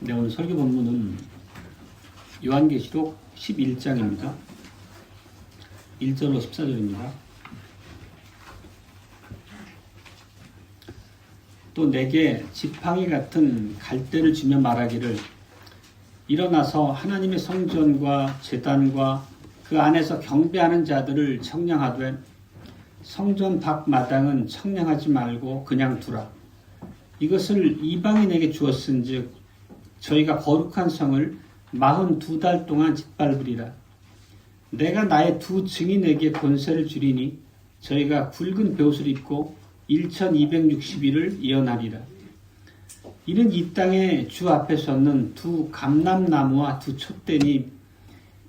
네, 오늘 설교 본문은 요한계시록 11장입니다. 1절로 14절입니다. 또 내게 지팡이 같은 갈대를 주며 말하기를 일어나서 하나님의 성전과 제단과 그 안에서 경배하는 자들을 청량하되 성전 밖 마당은 청량하지 말고 그냥 두라. 이것을 이방인에게 주었은즉 저희가 거룩한 성을 42달 동안 짓밟으리라. 내가 나의 두 증인에게 권세를 주리니 저희가 굵은 벼옷을 입고 1260일을 예언하리라. 이는 이 땅에 주 앞에 섰는 두 감람나무와 두 촛대니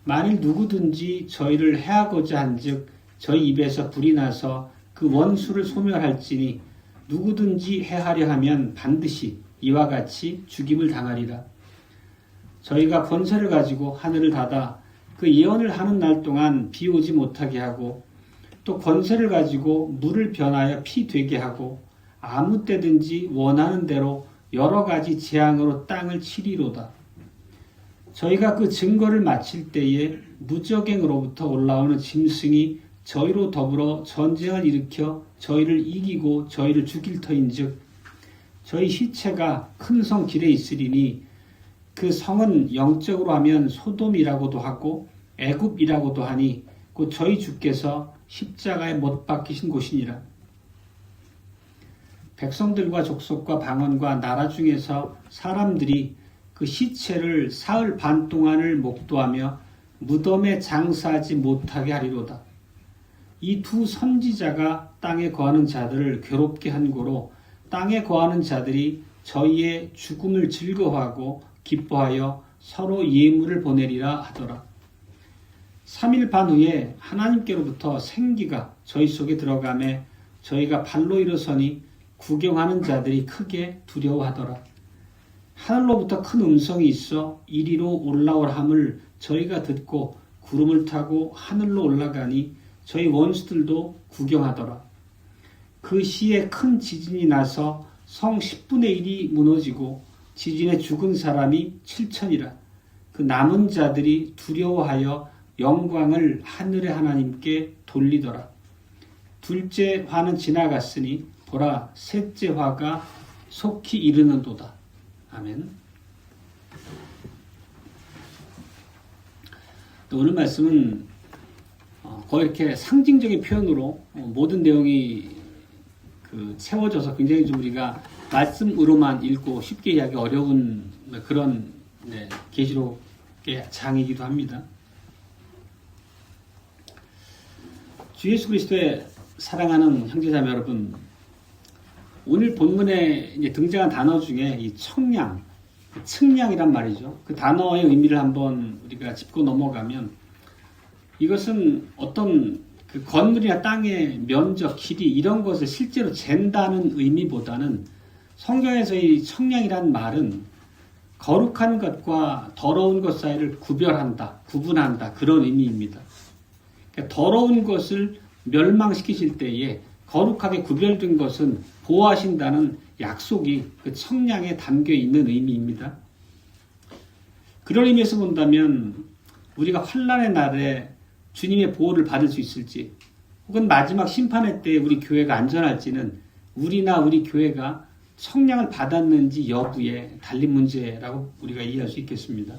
만일 누구든지 저희를 해하고자 한즉 저희 입에서 불이 나서 그 원수를 소멸할지니 누구든지 해하려 하면 반드시 이와 같이 죽임을 당하리라. 저희가 권세를 가지고 하늘을 닫아 그 예언을 하는 날 동안 비 오지 못하게 하고 또 권세를 가지고 물을 변하여 피 되게 하고 아무 때든지 원하는 대로 여러 가지 재앙으로 땅을 치리로다. 저희가 그 증거를 마칠 때에 무적행으로부터 올라오는 짐승이 저희로 더불어 전쟁을 일으켜 저희를 이기고 저희를 죽일 터인즉 저희 시체가 큰 성 길에 있으리니 그 성은 영적으로 하면 소돔이라고도 하고 애굽이라고도 하니 곧 저희 주께서 십자가에 못 박히신 곳이니라. 백성들과 족속과 방언과 나라 중에서 사람들이 그 시체를 사흘 반 동안을 목도하며 무덤에 장사하지 못하게 하리로다. 이 두 선지자가 땅에 거하는 자들을 괴롭게 한 고로 땅에 거하는 자들이 저희의 죽음을 즐거워하고 기뻐하여 서로 예물을 보내리라 하더라. 3일 반 후에 하나님께로부터 생기가 저희 속에 들어가매 저희가 발로 일어서니 구경하는 자들이 크게 두려워하더라. 하늘로부터 큰 음성이 있어 이리로 올라올 함을 저희가 듣고 구름을 타고 하늘로 올라가니 저희 원수들도 구경하더라. 그 시에 큰 지진이 나서 성 10분의 1이 무너지고 지진에 죽은 사람이 7천이라. 그 남은 자들이 두려워하여 영광을 하늘의 하나님께 돌리더라. 둘째 화는 지나갔으니 보라 셋째 화가 속히 이르는도다. 아멘. 오늘 말씀은 거의 이렇게 상징적인 표현으로 모든 내용이 세워져서 굉장히 좀 우리가 말씀으로만 읽고 쉽게 이해하기 어려운 그런 계시록의 장이기도 합니다. 주 예수 그리스도의 사랑하는 형제자매 여러분, 오늘 본문에 이제 등장한 단어 중에 이 청량, 측량이란 말이죠. 그 단어의 의미를 한번 우리가 짚고 넘어가면 이것은 어떤 그 건물이나 땅의 면적, 길이 이런 것을 실제로 잰다는 의미보다는 성경에서 이 청량이란 말은 거룩한 것과 더러운 것 사이를 구별한다, 구분한다 그런 의미입니다. 그러니까 더러운 것을 멸망시키실 때에 거룩하게 구별된 것은 보호하신다는 약속이 그 청량에 담겨 있는 의미입니다. 그런 의미에서 본다면 우리가 환난의 날에 주님의 보호를 받을 수 있을지 혹은 마지막 심판의 때 우리 교회가 안전할지는 우리나 우리 교회가 청량을 받았는지 여부에 달린 문제라고 우리가 이해할 수 있겠습니다.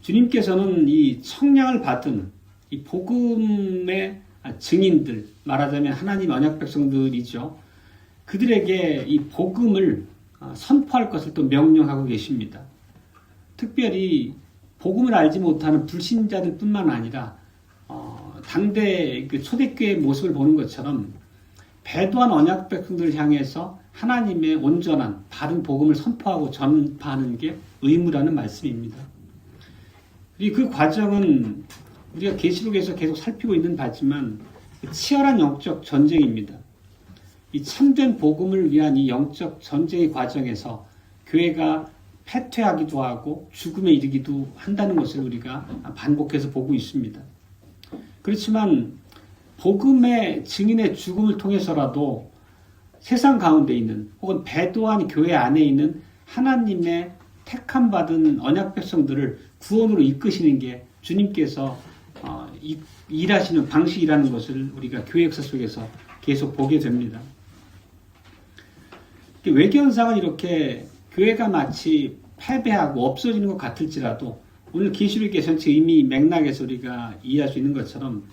주님께서는 이 청량을 받은 이 복음의 증인들, 말하자면 하나님 언약 백성들이죠. 그들에게 이 복음을 선포할 것을 또 명령하고 계십니다. 특별히 복음을 알지 못하는 불신자들 뿐만 아니라 당대 그 초대교회의 모습을 보는 것처럼 배도한 언약 백성들을 향해서 하나님의 온전한 바른 복음을 선포하고 전파하는 게 의무라는 말씀입니다. 그리고 그 과정은 우리가 계시록에서 계속 살피고 있는 바지만 치열한 영적 전쟁입니다. 이 참된 복음을 위한 이 영적 전쟁의 과정에서 교회가 패퇴하기도 하고 죽음에 이르기도 한다는 것을 우리가 반복해서 보고 있습니다. 그렇지만 복음의 증인의 죽음을 통해서라도 세상 가운데 있는 혹은 배도한 교회 안에 있는 하나님의 택함 받은 언약 백성들을 구원으로 이끄시는 게 주님께서 일하시는 방식이라는 것을 우리가 교회 역사 속에서 계속 보게 됩니다. 외견상은 이렇게 교회가 마치 패배하고 없어지는 것 같을지라도 오늘 계시록의 전체 의미 맥락에서 우리가 이해할 수 있는 것처럼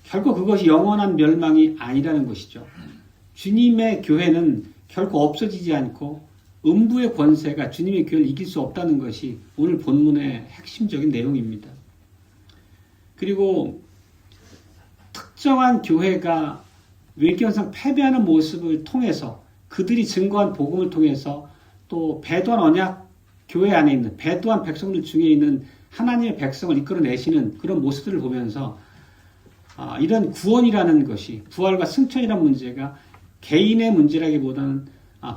결코 그것이 영원한 멸망이 아니라는 것이죠. 주님의 교회는 결코 없어지지 않고 음부의 권세가 주님의 교회를 이길 수 없다는 것이 오늘 본문의 핵심적인 내용입니다. 그리고 특정한 교회가 외견상 패배하는 모습을 통해서 그들이 증거한 복음을 통해서 또 배도한 언약 교회 안에 있는 배도한 백성들 중에 있는 하나님의 백성을 이끌어내시는 그런 모습들을 보면서 이런 구원이라는 것이 부활과 승천이라는 문제가 개인의 문제라기보다는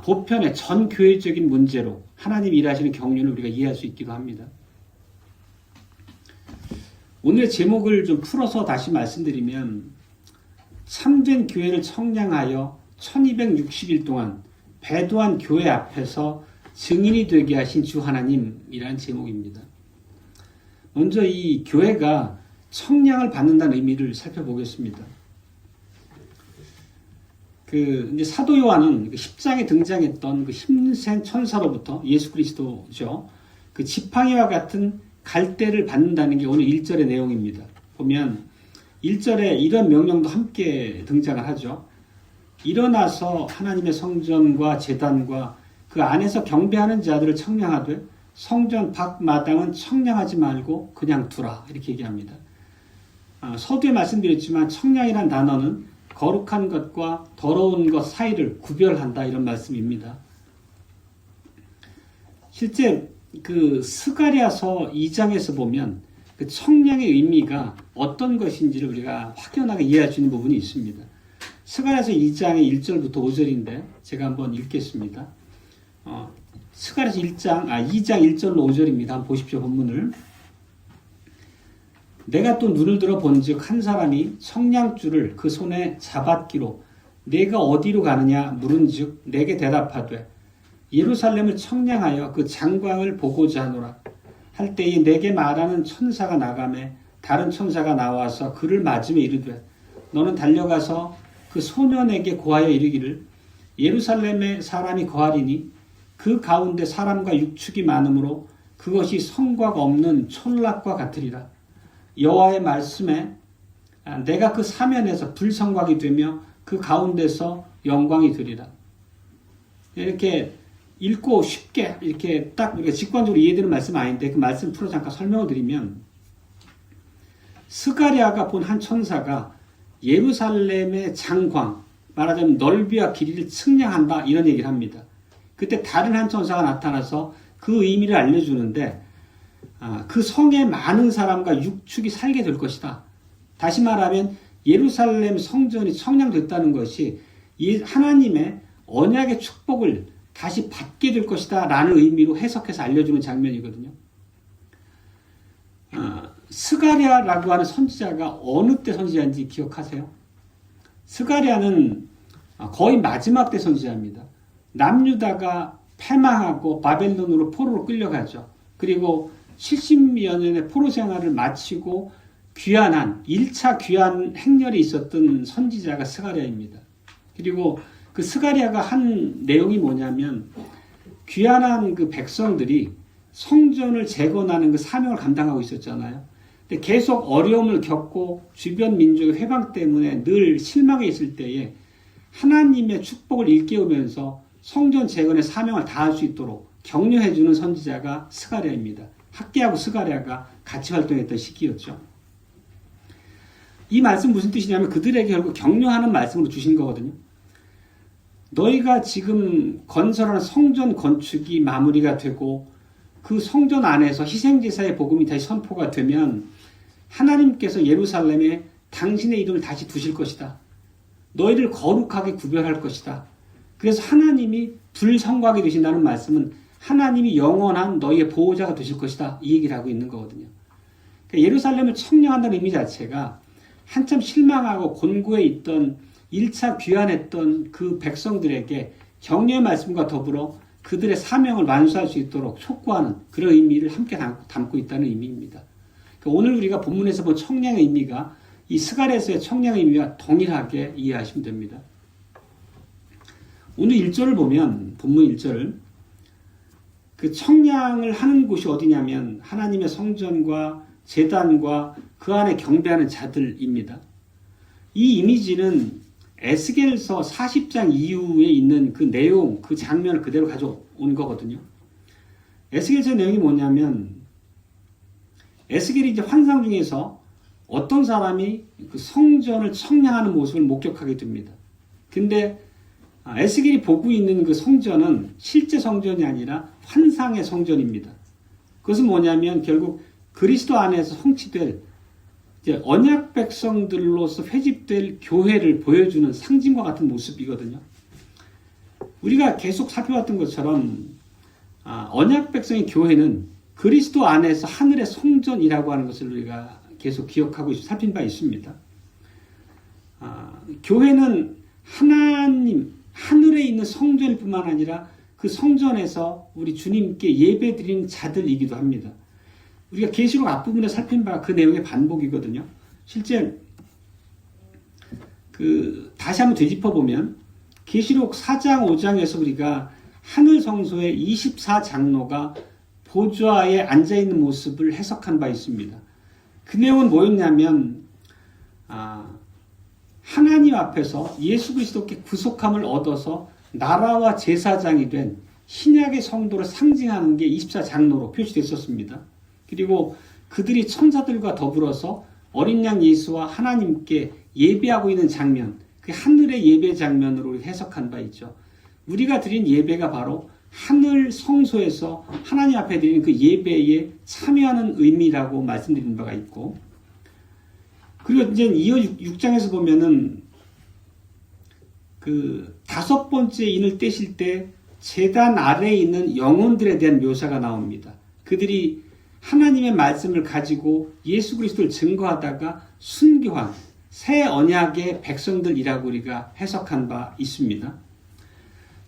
보편의 전 교회적인 문제로 하나님이 일하시는 경륜을 우리가 이해할 수 있기도 합니다. 오늘의 제목을 좀 풀어서 다시 말씀드리면 참된 교회를 청량하여 1260일 동안 배도한 교회 앞에서 증인이 되게 하신 주 하나님이라는 제목입니다. 먼저 이 교회가 청량을 받는다는 의미를 살펴보겠습니다. 이제 사도 요한은 10장에 등장했던 그 힘센 천사로부터 예수 그리스도죠. 그 지팡이와 같은 갈대를 받는다는 게 오늘 1절의 내용입니다. 보면 1절에 이런 명령도 함께 등장을 하죠. 일어나서 하나님의 성전과 제단과 그 안에서 경배하는 자들을 청량하되 성전 밖 마당은 청량하지 말고 그냥 두라 이렇게 얘기합니다. 서두에 말씀드렸지만 청량이란 단어는 거룩한 것과 더러운 것 사이를 구별한다 이런 말씀입니다. 실제 그 스가랴서 2장에서 보면 그 청량의 의미가 어떤 것인지를 우리가 확연하게 이해할 수 있는 부분이 있습니다. 스가랴서 2장의 1절부터 5절인데 제가 한번 읽겠습니다. 스가랴서 2장 1절로 5절입니다. 한번 보십시오. 본문을. 내가 또 눈을 들어 본즉 한 사람이 청량줄을 그 손에 잡았기로 내가 어디로 가느냐 물은즉 내게 대답하되 예루살렘을 청량하여 그 장광을 보고자 하노라 할 때에 내게 말하는 천사가 나가매 다른 천사가 나와서 그를 맞으며 이르되 너는 달려가서 그 소년에게 고하여 이르기를 예루살렘에 사람이 거하리니 그 가운데 사람과 육축이 많으므로 그것이 성곽 없는 촌락과 같으리라. 여호와의 말씀에 내가 그 사면에서 불성곽이 되며 그 가운데서 영광이 되리라. 이렇게 읽고 쉽게 이렇게 딱 우리가 직관적으로 이해되는 말씀 아닌데 그 말씀 풀어 잠깐 설명을 드리면 스가랴가 본 한 천사가 예루살렘의 장광 말하자면 넓이와 길이를 측량한다 이런 얘기를 합니다. 그때 다른 한 천사가 나타나서 그 의미를 알려주는데 그 성에 많은 사람과 육축이 살게 될 것이다. 다시 말하면 예루살렘 성전이 청량됐다는 것이 하나님의 언약의 축복을 다시 받게 될 것이다 라는 의미로 해석해서 알려주는 장면이거든요. 스가랴라고 하는 선지자가 어느 때 선지자인지 기억하세요? 스가랴는 거의 마지막 때 선지자입니다. 남유다가 패망하고 바벨론으로 포로로 끌려가죠. 그리고 70여 년의 포로 생활을 마치고 귀환한 1차 귀환 행렬이 있었던 선지자가 스가랴입니다. 그리고 그 스가랴가 한 내용이 뭐냐면 귀환한 그 백성들이 성전을 재건하는 그 사명을 감당하고 있었잖아요. 근데 계속 어려움을 겪고 주변 민족의 회방 때문에 늘 실망해 있을 때에 하나님의 축복을 일깨우면서 성전 재건의 사명을 다할 수 있도록 격려해주는 선지자가 스가랴입니다. 학개하고 스가랴가 같이 활동했던 시기였죠. 이 말씀 무슨 뜻이냐면 그들에게 결국 격려하는 말씀으로 주신 거거든요. 너희가 지금 건설하는 성전 건축이 마무리가 되고 그 성전 안에서 희생제사의 복음이 다시 선포가 되면 하나님께서 예루살렘에 당신의 이름을 다시 두실 것이다. 너희를 거룩하게 구별할 것이다. 그래서 하나님이 불성곽이 되신다는 말씀은 하나님이 영원한 너희의 보호자가 되실 것이다. 이 얘기를 하고 있는 거거든요. 그러니까 예루살렘을 청량한다는 의미 자체가 한참 실망하고 곤고에 있던 1차 귀환했던 그 백성들에게 격려의 말씀과 더불어 그들의 사명을 완수할 수 있도록 촉구하는 그런 의미를 함께 담고 있다는 의미입니다. 그러니까 오늘 우리가 본문에서 본 청량의 의미가 이 스가랴서의 청량의 의미와 동일하게 이해하시면 됩니다. 오늘 1절을 보면 본문 1절 그 청량을 하는 곳이 어디냐면 하나님의 성전과 제단과 그 안에 경배하는 자들입니다. 이 이미지는 에스겔서 40장 이후에 있는 그 내용, 그 장면을 그대로 가져온 거거든요. 에스겔서 내용이 뭐냐면 에스겔이 이제 환상 중에서 어떤 사람이 그 성전을 청량하는 모습을 목격하게 됩니다. 근데 에스겔이 보고 있는 그 성전은 실제 성전이 아니라 환상의 성전입니다. 그것은 뭐냐면 결국 그리스도 안에서 성취될 이제 언약 백성들로서 회집될 교회를 보여주는 상징과 같은 모습이거든요. 우리가 계속 살펴봤던 것처럼 언약 백성의 교회는 그리스도 안에서 하늘의 성전이라고 하는 것을 우리가 계속 기억하고 살핀 바 있습니다. 교회는 하나님 하늘에 있는 성전일 뿐만 아니라 그 성전에서 우리 주님께 예배드리는 자들이기도 합니다. 우리가 계시록 앞부분에 살핀 바 그 내용의 반복이거든요. 실제 다시 한번 되짚어 보면 계시록 4장 5장에서 우리가 하늘 성소의 24장로가 보좌에 앉아 있는 모습을 해석한 바 있습니다. 그 내용은 뭐였냐면 하나님 앞에서 예수 그리스도께 구속함을 얻어서 나라와 제사장이 된 신약의 성도를 상징하는 게 24장로로 표시됐었습니다. 그리고 그들이 천사들과 더불어서 어린 양 예수와 하나님께 예배하고 있는 장면, 그 하늘의 예배 장면으로 해석한 바 있죠. 우리가 드린 예배가 바로 하늘 성소에서 하나님 앞에 드리는 그 예배에 참여하는 의미라고 말씀드린 바가 있고, 그리고 이제 이어 6장에서 보면은 그 5번째 인을 떼실 때 제단 아래에 있는 영혼들에 대한 묘사가 나옵니다. 그들이 하나님의 말씀을 가지고 예수 그리스도를 증거하다가 순교한 새 언약의 백성들이라고 우리가 해석한 바 있습니다.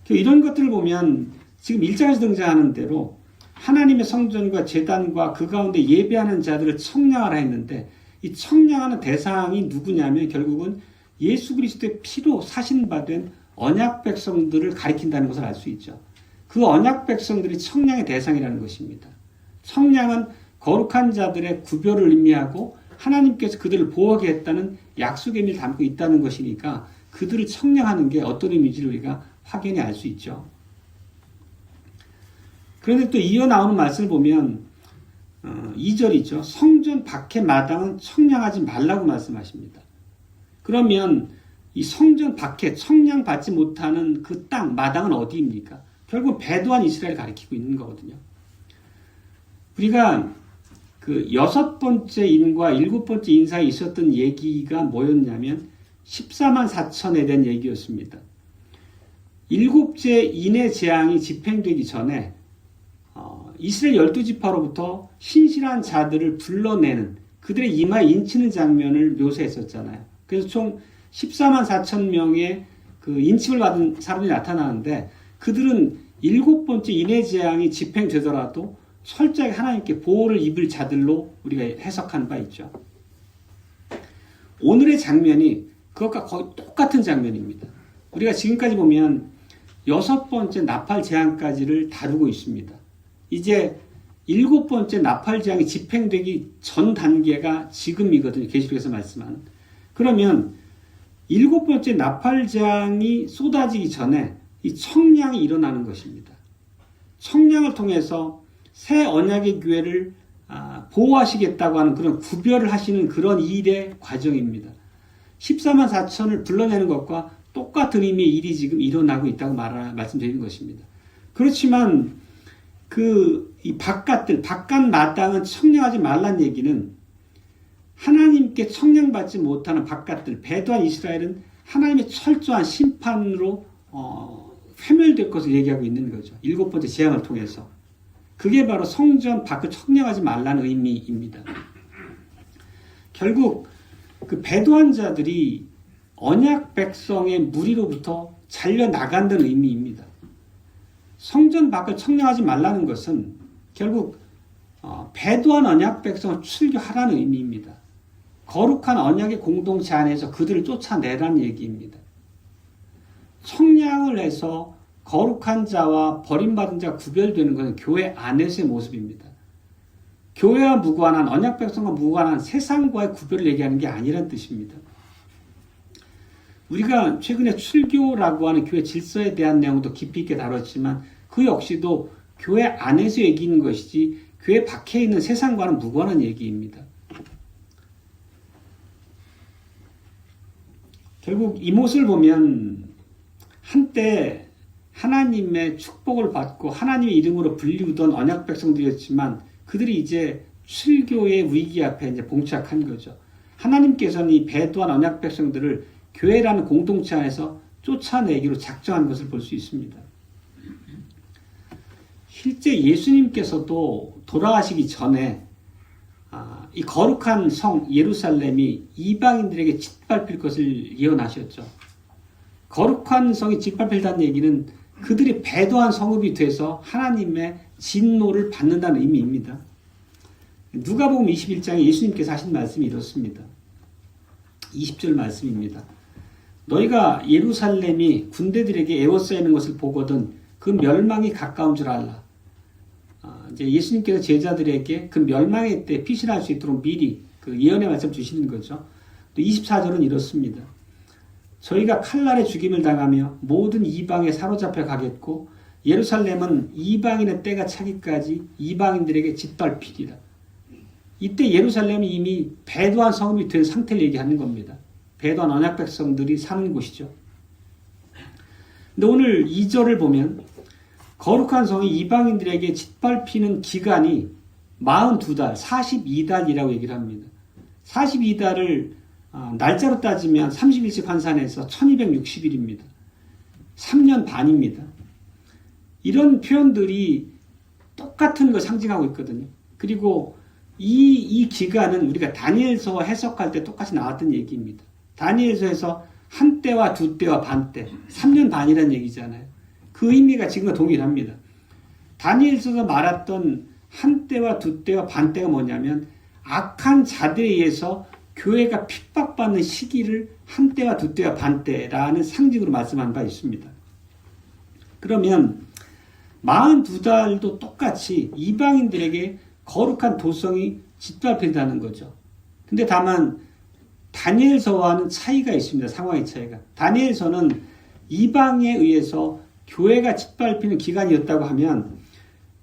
이런 것들을 보면 지금 1장에서 등장하는 대로 하나님의 성전과 제단과 그 가운데 예배하는 자들을 청량하라 했는데 이 청량하는 대상이 누구냐면 결국은 예수 그리스도의 피로 사신받은 언약 백성들을 가리킨다는 것을 알 수 있죠. 그 언약 백성들이 청량의 대상이라는 것입니다. 청량은 거룩한 자들의 구별을 의미하고 하나님께서 그들을 보호하게 했다는 약속의 의미를 담고 있다는 것이니까 그들을 청량하는 게 어떤 의미인지를 우리가 확연히 알 수 있죠. 그런데 또 이어 나오는 말씀을 보면 2절이죠. 성전 밖의 마당은 청량하지 말라고 말씀하십니다. 그러면 이 성전 밖에 청량받지 못하는 그 땅, 마당은 어디입니까? 결국 배도한 이스라엘을 가리키고 있는 거거든요. 우리가 그 6번째 인과 7번째 인 사이에 있었던 얘기가 뭐였냐면 14만 4천에 대한 얘기였습니다. 7째 인의 재앙이 집행되기 전에 이스라엘 12지파로부터 신실한 자들을 불러내는 그들의 이마에 인치는 장면을 묘사했었잖아요. 그래서 총 14만 4천 명의 그 인침을 받은 사람들이 나타나는데 그들은 7번째 인의 재앙이 집행되더라도 철저하게 하나님께 보호를 입을 자들로 우리가 해석한 바 있죠. 오늘의 장면이 그것과 거의 똑같은 장면입니다. 우리가 지금까지 보면 6번째 나팔 재앙까지를 다루고 있습니다. 이제 7번째 나팔 재앙이 집행되기 전 단계가 지금이거든요. 계시록에서 말씀하는. 그러면 7번째 나팔 재앙이 쏟아지기 전에 이 청량이 일어나는 것입니다. 청량을 통해서 새 언약의 교회를 보호하시겠다고 하는 그런 구별을 하시는 그런 일의 과정입니다. 14만 4천을 불러내는 것과 똑같은 의미의 일이 지금 일어나고 있다고 말씀드리는 것입니다. 그렇지만 이 바깥 마당은 청량하지 말란 얘기는 하나님께 청량받지 못하는 바깥들, 배도한 이스라엘은 하나님의 철저한 심판으로 회멸될 것을 얘기하고 있는 거죠. 7번째 재앙을 통해서. 그게 바로 성전 밖을 청량하지 말라는 의미입니다. 결국 그 배도한 자들이 언약 백성의 무리로부터 잘려나간다는 의미입니다. 성전 밖을 청량하지 말라는 것은 결국 배도한 언약 백성을 출교하라는 의미입니다. 거룩한 언약의 공동체 안에서 그들을 쫓아내라는 얘기입니다. 청량을 해서 거룩한 자와 버림받은 자가 구별되는 것은 교회 안에서의 모습입니다. 교회와 무관한, 언약 백성과 무관한 세상과의 구별을 얘기하는 게 아니란 뜻입니다. 우리가 최근에 출교라고 하는 교회 질서에 대한 내용도 깊이 있게 다뤘지만 그 역시도 교회 안에서 얘기하는 것이지 교회 밖에 있는 세상과는 무관한 얘기입니다. 결국 이못을 보면 한때 하나님의 축복을 받고 하나님의 이름으로 불리우던 언약 백성들이었지만 그들이 이제 출교의 위기 앞에 이제 봉착한 거죠. 하나님께서는 이 배도한 언약 백성들을 교회라는 공동체 안에서 쫓아내기로 작정한 것을 볼 수 있습니다. 실제 예수님께서도 돌아가시기 전에 이 거룩한 성 예루살렘이 이방인들에게 짓밟힐 것을 예언하셨죠. 거룩한 성이 짓밟힌다는 얘기는 그들이 배도한 성읍이 돼서 하나님의 진노를 받는다는 의미입니다. 누가복음 21장에 예수님께서 하신 말씀이 이렇습니다. 20절 말씀입니다. 너희가 예루살렘이 군대들에게 에워싸이는 것을 보거든 그 멸망이 가까운 줄 알라. 이제 예수님께서 제자들에게 그 멸망의 때 피신할 수 있도록 미리 그 예언의 말씀 주시는 거죠. 또 24절은 이렇습니다. 저희가 칼날에 죽임을 당하며 모든 이방에 사로잡혀 가겠고 예루살렘은 이방인의 때가 차기까지 이방인들에게 짓밟히리라. 이때 예루살렘이 이미 배도한 성읍이 된 상태를 얘기하는 겁니다. 배도한 언약 백성들이 사는 곳이죠. 근데 오늘 2절을 보면 거룩한 성이 이방인들에게 짓밟히는 기간이 42달, 42달이라고 얘기를 합니다. 42달을 날짜로 따지면 30일씩 환산해서 1260일입니다. 3년 반입니다. 이런 표현들이 똑같은 걸 상징하고 있거든요. 그리고 이 기간은 우리가 다니엘서 해석할 때 똑같이 나왔던 얘기입니다. 다니엘서에서 한 때와 두 때와 반 때, 3년 반이라는 얘기잖아요. 그 의미가 지금과 동일합니다. 다니엘서에서 말했던 한 때와 두 때와 반 때가 뭐냐면 악한 자들에 의해서 교회가 핍박받는 시기를 한 때와 두 때와 반 때라는 상징으로 말씀한 바 있습니다. 그러면 42달도 똑같이 이방인들에게 거룩한 도성이 짓밟힌다는 거죠. 근데 다만 다니엘서와는 차이가 있습니다. 상황의 차이가. 다니엘서는 이방에 의해서 교회가 짓밟히는 기간이었다고 하면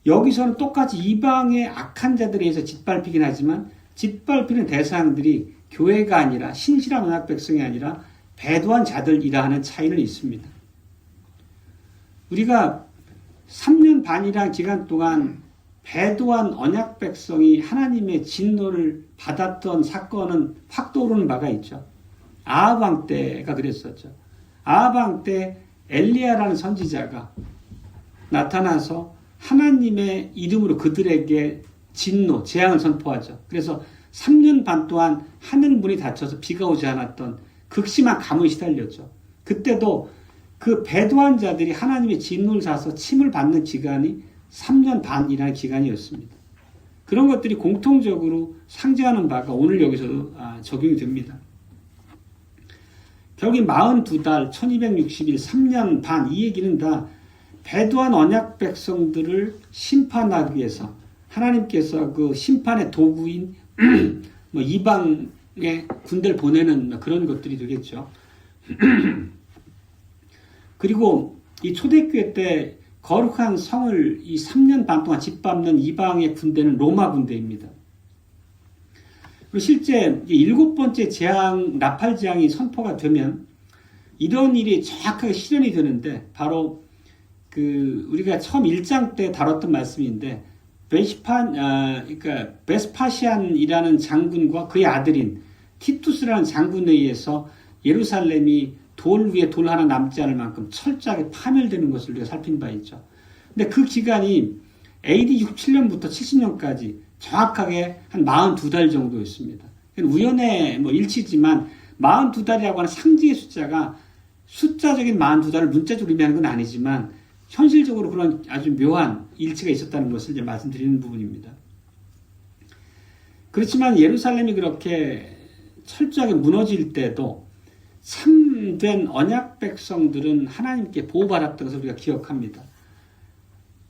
여기서는 똑같이 이방의 악한 자들에 의해서 짓밟히긴 하지만 짓밟히는 대상들이 교회가 아니라 신실한 언약 백성이 아니라 배도한 자들이라 하는 차이는 있습니다. 우리가 3년 반이라는 기간 동안 배도한 언약 백성이 하나님의 진노를 받았던 사건은 확 떠오르는 바가 있죠. 아합 왕 때가 그랬었죠. 아합 왕 때 엘리야라는 선지자가 나타나서 하나님의 이름으로 그들에게 진노, 재앙을 선포하죠. 그래서 3년 반 동안 하늘 문이 닫혀서 비가 오지 않았던 극심한 가뭄에 시달렸죠. 그때도 그 배도한 자들이 하나님의 진노를 사서 침을 받는 기간이 3년 반이라는 기간이었습니다. 그런 것들이 공통적으로 상징하는 바가 오늘 여기서도 적용이 됩니다. 결국 42달, 1260일, 3년 반 이 얘기는 다 배도한 언약 백성들을 심판하기 위해서 하나님께서 그 심판의 도구인 이방의 군대를 보내는 그런 것들이 되겠죠. 그리고 이 초대교회 때 거룩한 성을 이 3년 반 동안 짓밟는 이방의 군대는 로마 군대입니다. 그리고 실제 7번째 재앙, 나팔 재앙이 선포가 되면 이런 일이 정확하게 실현이 되는데 바로 우리가 처음 1장 때 다뤘던 말씀인데 그러니까 베스파시안이라는 장군과 그의 아들인 티투스라는 장군에 의해서 예루살렘이 돌 위에 돌 하나 남지 않을 만큼 철저하게 파멸되는 것을 우리가 살핀 바 있죠. 근데 그 기간이 AD 67년부터 70년까지 정확하게 한 42달 정도였습니다. 우연의 일치지만 42달이라고 하는 상징의 숫자가 숫자적인 42달을 문자적으로 의미하는 건 아니지만 현실적으로 그런 아주 묘한 일치가 있었다는 것을 이제 말씀드리는 부분입니다. 그렇지만 예루살렘이 그렇게 철저하게 무너질 때도 참된 언약 백성들은 하나님께 보호받았던 것을 우리가 기억합니다.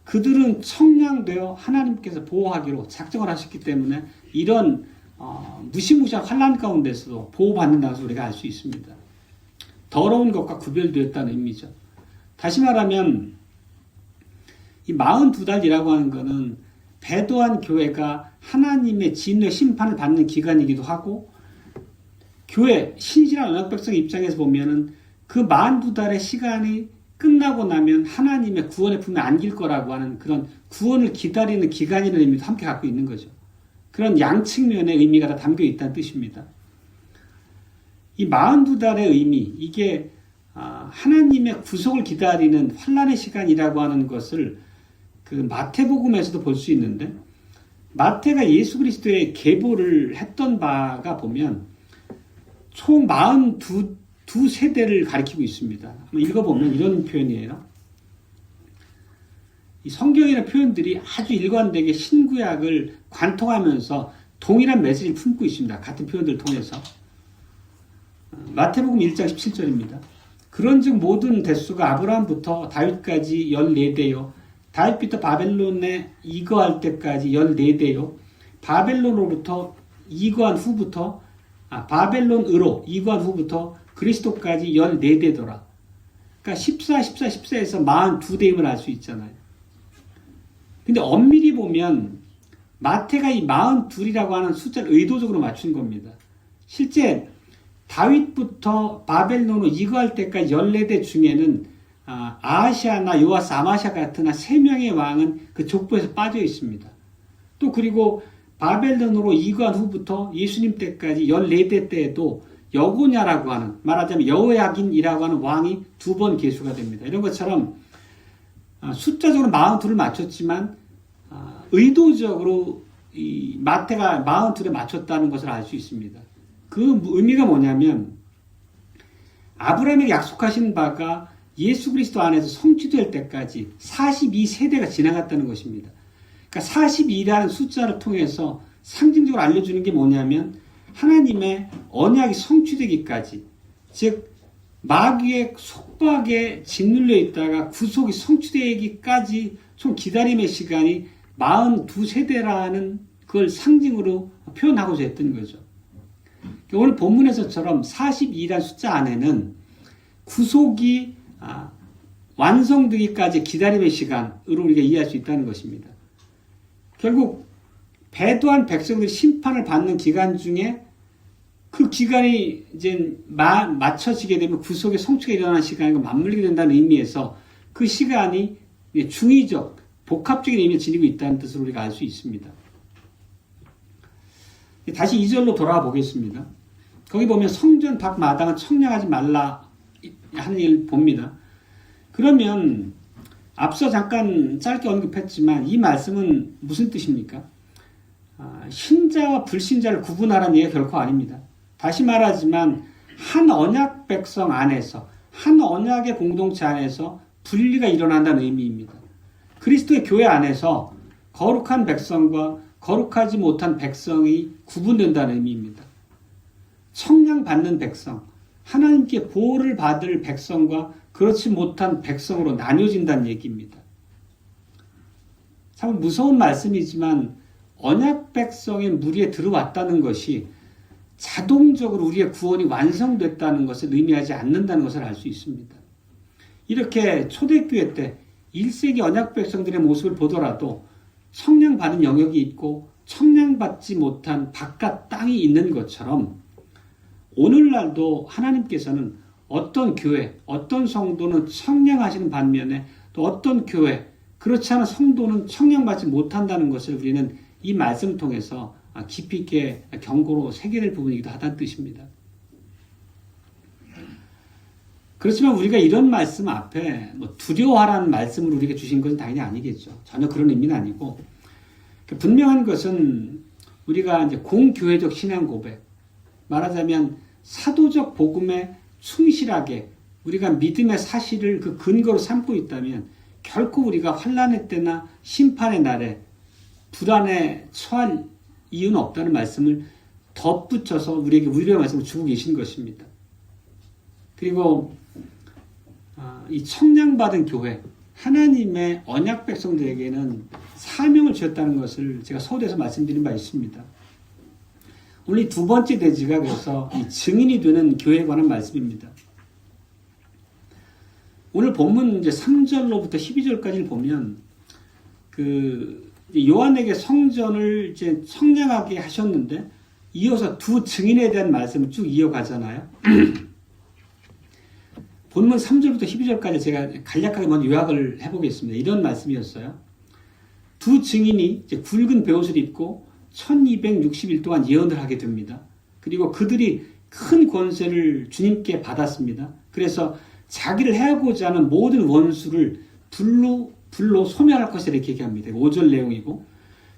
그들은 청량되어 하나님께서 보호하기로 작정을 하셨기 때문에 이런 무시무시한 환난 가운데서도 보호받는다는 것을 우리가 알 수 있습니다. 더러운 것과 구별되었다는 의미죠. 다시 말하면 이 42달이라고 하는 것은 배도한 교회가 하나님의 진노의 심판을 받는 기간이기도 하고, 교회 신실한 언약 백성 입장에서 보면은 그 42달의 시간이 끝나고 나면 하나님의 구원의 품에 안길 거라고 하는 그런 구원을 기다리는 기간이라는 의미도 함께 갖고 있는 거죠. 그런 양측면의 의미가 다 담겨 있다는 뜻입니다. 이 42달의 의미, 이게 하나님의 구속을 기다리는 환난의 시간이라고 하는 것을 그 마태복음에서도 볼 수 있는데, 마태가 예수 그리스도의 계보를 했던 바가 보면 총 42 세대를 가리키고 있습니다. 한번 읽어보면 이런 표현이에요. 이 성경이라는 표현들이 아주 일관되게 신구약을 관통하면서 동일한 메시지를 품고 있습니다. 같은 표현들을 통해서. 마태복음 1장 17절입니다. 그런즉 모든 대수가 아브라함부터 다윗까지 14대요. 다윗부터 바벨론에 이거할 때까지 14대요. 바벨론으로 이거한 후부터 그리스도까지 14대더라. 그러니까 14에서 42대임을 알 수 있잖아요. 근데 엄밀히 보면 마태가 이 42이라고 하는 숫자를 의도적으로 맞춘 겁니다. 실제 다윗부터 바벨론으로 이거할 때까지 14대 중에는 아하시아나 요아스, 아마샤 같은 3명의 왕은 그 족보에서 빠져 있습니다. 또 그리고 바벨론으로 이거한 후부터 예수님 때까지 14대 때에도 여고냐라고 하는, 말하자면 여호야긴이라고 하는 왕이 2번 계수가 됩니다. 이런 것처럼 숫자적으로 42를 맞췄지만 의도적으로 이 마태가 42에 맞췄다는 것을 알 수 있습니다. 그 의미가 뭐냐면 아브라함에게 약속하신 바가 예수 그리스도 안에서 성취될 때까지 42세대가 지나갔다는 것입니다. 그러니까 42라는 숫자를 통해서 상징적으로 알려주는 게 뭐냐면 하나님의 언약이 성취되기까지, 즉 마귀의 속박에 짓눌려 있다가 구속이 성취되기까지 총 기다림의 시간이 42세대라는 그걸 상징으로 표현하고자 했던 거죠. 오늘 본문에서처럼 42라는 숫자 안에는 구속이 완성되기까지 기다림의 시간으로 우리가 이해할 수 있다는 것입니다. 결국 배도한 백성들이 심판을 받는 기간 중에 그 기간이 이제 맞춰지게 되면 구속의 성취가 일어나는 시간과 맞물리게 된다는 의미에서 그 시간이 중의적, 복합적인 의미를 지니고 있다는 뜻을 우리가 알 수 있습니다. 다시 2절로 돌아가 보겠습니다. 거기 보면 성전 밖 마당은 청량하지 말라 하는 얘기를 봅니다. 그러면 앞서 잠깐 짧게 언급했지만 이 말씀은 무슨 뜻입니까? 신자와 불신자를 구분하라는 얘기가 결코 아닙니다. 다시 말하지만 한 언약 백성 안에서, 한 언약의 공동체 안에서 분리가 일어난다는 의미입니다. 그리스도의 교회 안에서 거룩한 백성과 거룩하지 못한 백성이 구분된다는 의미입니다. 청량받는 백성, 하나님께 보호를 받을 백성과 그렇지 못한 백성으로 나뉘어진다는 얘기입니다. 참 무서운 말씀이지만 언약 백성의 무리에 들어왔다는 것이 자동적으로 우리의 구원이 완성됐다는 것을 의미하지 않는다는 것을 알 수 있습니다. 이렇게 초대교회 때 1세기 언약 백성들의 모습을 보더라도 청량받은 영역이 있고 청량받지 못한 바깥 땅이 있는 것처럼 오늘날도 하나님께서는 어떤 교회, 어떤 성도는 청량하시는 반면에 또 어떤 교회, 그렇지 않은 성도는 청량받지 못한다는 것을 우리는 이 말씀을 통해서 깊이 있게 경고로 새겨낼 부분이기도 하다는 뜻입니다. 그렇지만 우리가 이런 말씀 앞에 두려워하라는 말씀을 우리에게 주신 것은 당연히 아니겠죠. 전혀 그런 의미는 아니고, 분명한 것은 우리가 이제 공교회적 신앙 고백, 말하자면 사도적 복음에 충실하게 우리가 믿음의 사실을 그 근거로 삼고 있다면 결코 우리가 환난의 때나 심판의 날에 불안에 처할 이유는 없다는 말씀을 덧붙여서 우리에게 위로의 말씀을 주고 계신 것입니다. 그리고 이 청량받은 교회, 하나님의 언약 백성들에게는 사명을 주셨다는 것을 제가 서두에서 말씀드린 바 있습니다. 오늘 두 번째 대지가 그래서 이 증인이 되는 교회에 관한 말씀입니다. 오늘 본문 이제 3절로부터 12절까지를 보면 요한에게 성전을 이제 청량하게 하셨는데 이어서 두 증인에 대한 말씀을 쭉 이어가잖아요. 본문 3절부터 12절까지 제가 간략하게 먼저 요약을 해보겠습니다. 이런 말씀이었어요. 두 증인이 이제 굵은 베옷을 입고 1260일 동안 예언을 하게 됩니다. 그리고 그들이 큰 권세를 주님께 받았습니다. 그래서 자기를 해하고자 하는 모든 원수를 불로 소멸할 것이라 이렇게 얘기합니다. 5절 내용이고,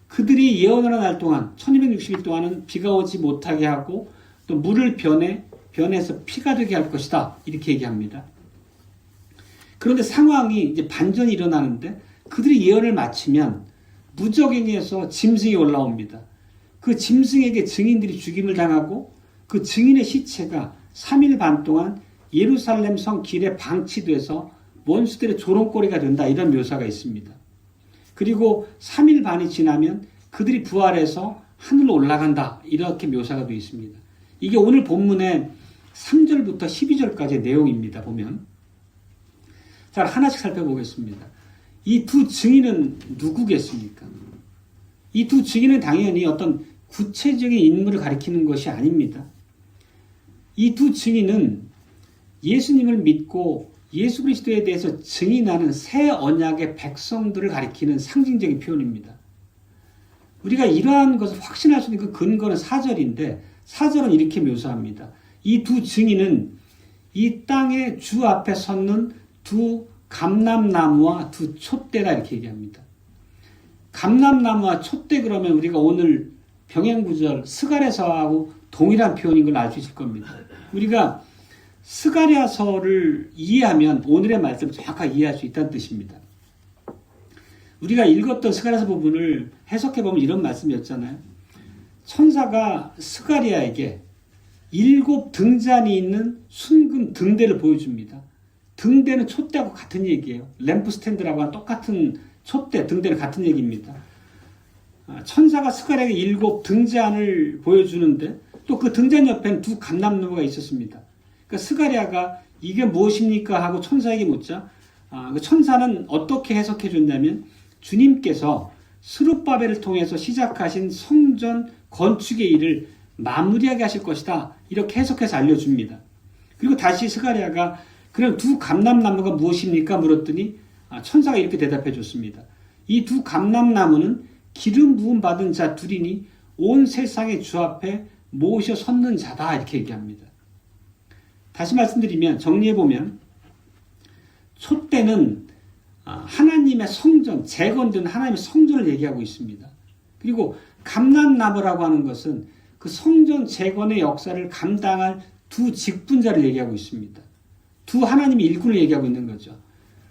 그들이 예언하는 날 동안 1260일 동안은 비가 오지 못하게 하고 또 물을 변해서 피가 되게 할 것이다 이렇게 얘기합니다. 그런데 상황이 이제 반전이 일어나는데 그들이 예언을 마치면 무적행에서 짐승이 올라옵니다. 그 짐승에게 증인들이 죽임을 당하고 그 증인의 시체가 3일 반 동안 예루살렘 성 길에 방치돼서 원수들의 조롱거리가 된다 이런 묘사가 있습니다. 그리고 3일 반이 지나면 그들이 부활해서 하늘로 올라간다 이렇게 묘사가 되어 있습니다. 이게 오늘 본문의 3절부터 12절까지의 내용입니다. 보면 자, 하나씩 살펴보겠습니다. 이 두 증인은 누구겠습니까? 이 두 증인은 당연히 어떤 구체적인 인물을 가리키는 것이 아닙니다. 이 두 증인은 예수님을 믿고 예수 그리스도에 대해서 증인하는 새 언약의 백성들을 가리키는 상징적인 표현입니다. 우리가 이러한 것을 확신할 수 있는 그 근거는 4절인데 4절은 이렇게 묘사합니다. 이 두 증인은 이 땅의 주 앞에 섰는 두 감람나무와 두 촛대다 이렇게 얘기합니다. 감람나무와 촛대 그러면 우리가 오늘 병행구절 스가랴서하고 동일한 표현인 걸 알 수 있을 겁니다. 우리가 스가랴서를 이해하면 오늘의 말씀을 정확하게 이해할 수 있다는 뜻입니다. 우리가 읽었던 스가랴서 부분을 해석해보면 이런 말씀이었잖아요. 천사가 스가랴에게 7 등잔이 있는 순금 등대를 보여줍니다. 등대는 촛대하고 같은 얘기예요. 램프 스탠드라고 하는 똑같은 촛대, 등대는 같은 얘기입니다. 천사가 스가랴에게 7 등잔을 보여주는데 또 그 등잔 옆에는 두 감람나무가 있었습니다. 그러니까 스가랴가 이게 무엇입니까? 하고 천사에게 묻자 그 천사는 어떻게 해석해 줬냐면 주님께서 스룹바벨을 통해서 시작하신 성전 건축의 일을 마무리하게 하실 것이다. 이렇게 해석해서 알려줍니다. 그리고 다시 스가랴가 그럼 두 감람나무가 무엇입니까? 물었더니 천사가 이렇게 대답해 줬습니다. 이 두 감람나무는 기름 부음 받은 자 둘이니 온 세상의 주 앞에 모셔 섰는 자다. 이렇게 얘기합니다. 다시 말씀드리면 정리해보면 촛대는 하나님의 성전, 재건된 하나님의 성전을 얘기하고 있습니다. 그리고 감람나무라고 하는 것은 그 성전 재건의 역사를 감당할 두 직분자를 얘기하고 있습니다. 두 하나님의 일꾼을 얘기하고 있는 거죠.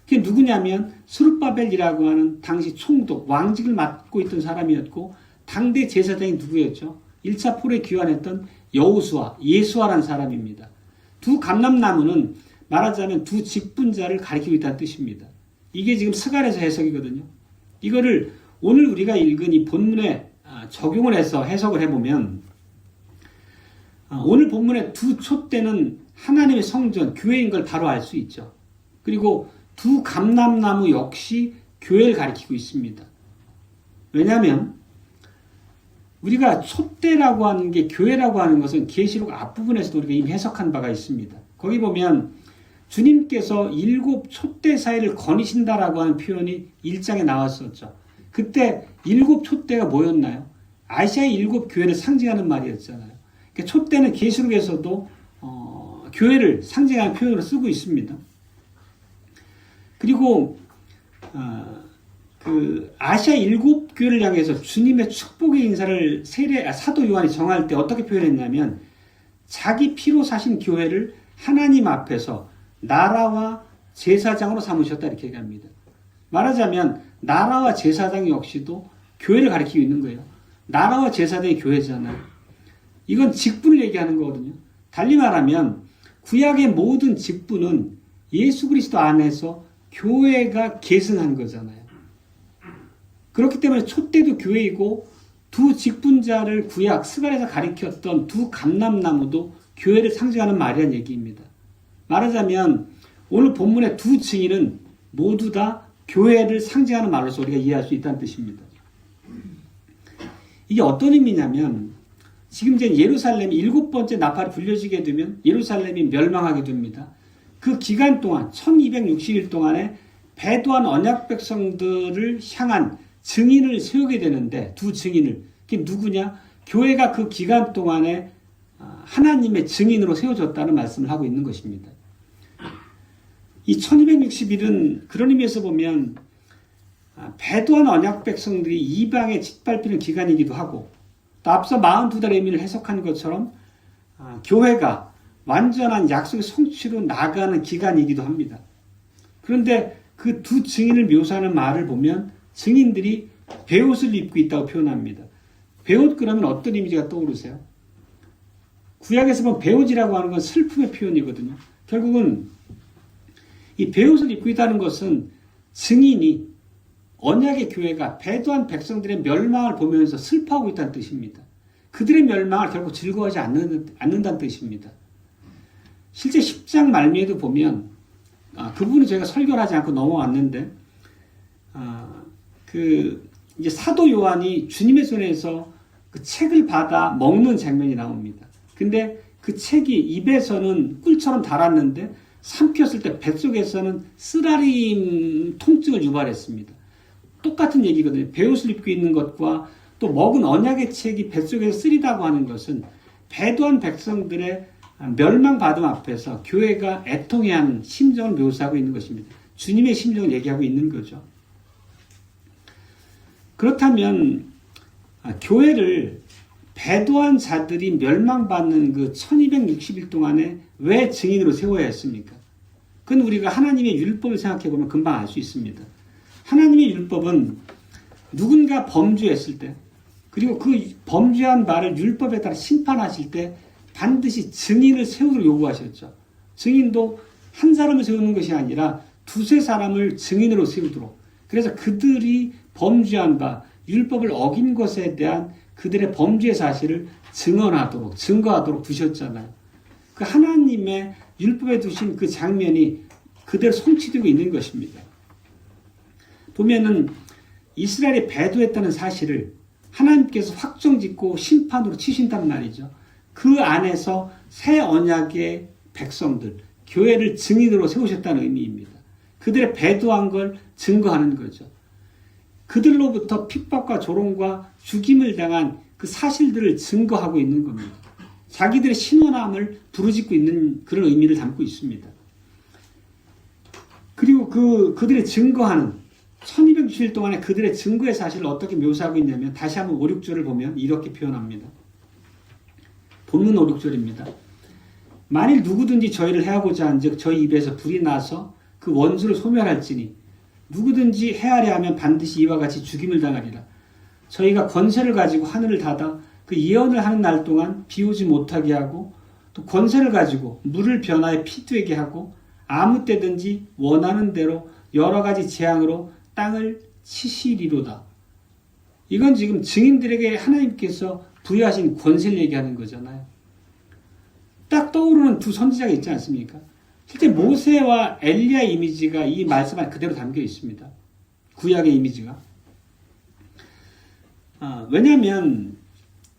그게 누구냐면 스룹바벨이라고 하는 당시 총독, 왕직을 맡고 있던 사람이었고 당대 제사장이 누구였죠? 1차 포로에 귀환했던 여호수아, 예수아라는 사람입니다. 두 감람나무는 말하자면 두 직분자를 가리키고 있다는 뜻입니다. 이게 지금 스가랴서 해석이거든요. 이거를 오늘 우리가 읽은 이 본문에 적용을 해서 해석을 해보면 오늘 본문의 두 촛대는 하나님의 성전, 교회인 걸 바로 알 수 있죠. 그리고 두 감람나무 역시 교회를 가리키고 있습니다. 왜냐하면 우리가 촛대라고 하는 게 교회라고 하는 것은 계시록 앞부분에서도 우리가 이미 해석한 바가 있습니다. 거기 보면 주님께서 7 촛대 사이를 거니신다라고 하는 표현이 1장에 나왔었죠. 그때 7 촛대가 뭐였나요? 아시아의 7 교회를 상징하는 말이었잖아요. 그러니까 촛대는 계시록에서도 교회를 상징하는 표현으로 쓰고 있습니다. 그리고 아시아 7 교회를 향해서 주님의 축복의 인사를 사도 요한이 정할 때 어떻게 표현했냐면 자기 피로 사신 교회를 하나님 앞에서 나라와 제사장으로 삼으셨다 이렇게 얘기합니다. 말하자면 나라와 제사장 역시도 교회를 가리키고 있는 거예요. 나라와 제사장이 교회잖아요. 이건 직분을 얘기하는 거거든요. 달리 말하면 구약의 모든 직분은 예수 그리스도 안에서 교회가 계승한 거잖아요. 그렇기 때문에 촛대도 교회이고 두 직분자를 구약 스갈에서 가리켰던 두 감람나무도 교회를 상징하는 말이란 얘기입니다. 말하자면 오늘 본문의 두 증인은 모두 다 교회를 상징하는 말로서 우리가 이해할 수 있다는 뜻입니다. 이게 어떤 의미냐면 지금 이제 예루살렘이 7번째 나팔이 불려지게 되면 예루살렘이 멸망하게 됩니다. 그 기간 동안 1260일 동안에 배도한 언약 백성들을 향한 증인을 세우게 되는데 두 증인을 그게 누구냐? 교회가 그 기간 동안에 하나님의 증인으로 세워졌다는 말씀을 하고 있는 것입니다. 이 1260일은 그런 의미에서 보면 배도한 언약 백성들이 이방에 짓밟히는 기간이기도 하고 또 앞서 42달의 의미를 해석한 것처럼 교회가 완전한 약속의 성취로 나아가는 기간이기도 합니다. 그런데 그 두 증인을 묘사하는 말을 보면 증인들이 베옷을 입고 있다고 표현합니다. 베옷 그러면 어떤 이미지가 떠오르세요? 구약에서 보면 베옷이라고 하는 건 슬픔의 표현이거든요. 결국은 이 베옷을 입고 있다는 것은 증인이 언약의 교회가 배도한 백성들의 멸망을 보면서 슬퍼하고 있다는 뜻입니다. 그들의 멸망을 결국 즐거워하지 않는다는 뜻입니다. 실제 10장 말미에도 보면 그 부분은 제가 설교를 하지 않고 넘어왔는데 이제 사도 요한이 주님의 손에서 그 책을 받아 먹는 장면이 나옵니다. 근데 그 책이 입에서는 꿀처럼 달았는데 삼켰을 때 뱃속에서는 쓰라림 통증을 유발했습니다. 똑같은 얘기거든요. 베옷을 입고 있는 것과 또 먹은 언약의 책이 뱃속에서 쓰리다고 하는 것은 배도한 백성들의 멸망받음 앞에서 교회가 애통해야 하는 심정을 묘사하고 있는 것입니다. 주님의 심정을 얘기하고 있는 거죠. 그렇다면 교회를 배도한 자들이 멸망받는 그 1260일 동안에 왜 증인으로 세워야 했습니까? 그건 우리가 하나님의 율법을 생각해 보면 금방 알 수 있습니다. 하나님의 율법은 누군가 범죄했을 때 그리고 그 범죄한 바를 율법에 따라 심판하실 때 반드시 증인을 세우도록 요구하셨죠. 증인도 한 사람을 세우는 것이 아니라 두세 사람을 증인으로 세우도록. 그래서 그들이 범죄한 바, 율법을 어긴 것에 대한 그들의 범죄 사실을 증언하도록, 증거하도록 두셨잖아요. 그 하나님의 율법에 두신 그 장면이 그대로 성취되고 있는 것입니다. 보면은 이스라엘이 배도했다는 사실을 하나님께서 확정짓고 심판으로 치신단 말이죠. 그 안에서 새 언약의 백성들, 교회를 증인으로 세우셨다는 의미입니다. 그들의 배도한 걸 증거하는 거죠. 그들로부터 핍박과 조롱과 죽임을 당한 그 사실들을 증거하고 있는 겁니다. 자기들의 신원함을 부르짖고 있는 그런 의미를 담고 있습니다. 그리고 그들의 증거하는 1260일 동안에 그들의 증거의 사실을 어떻게 묘사하고 있냐면 다시 한번 5, 6절을 보면 이렇게 표현합니다. 본문 5, 6절입니다. 만일 누구든지 저희를 해하고자 한즉 저희 입에서 불이 나서 그 원수를 소멸할지니 누구든지 해하려 하면 반드시 이와 같이 죽임을 당하리라. 저희가 권세를 가지고 하늘을 닫아 그 예언을 하는 날 동안 비 오지 못하게 하고 또 권세를 가지고 물을 변화에 피 되게 하고 아무 때든지 원하는 대로 여러 가지 재앙으로 땅을 치시리로다. 이건 지금 증인들에게 하나님께서 부여하신 권세를 얘기하는 거잖아요. 딱 떠오르는 두 선지자가 있지 않습니까? 실제 모세와 엘리야 이미지가 이 말씀 안에 그대로 담겨 있습니다. 구약의 이미지가. 왜냐하면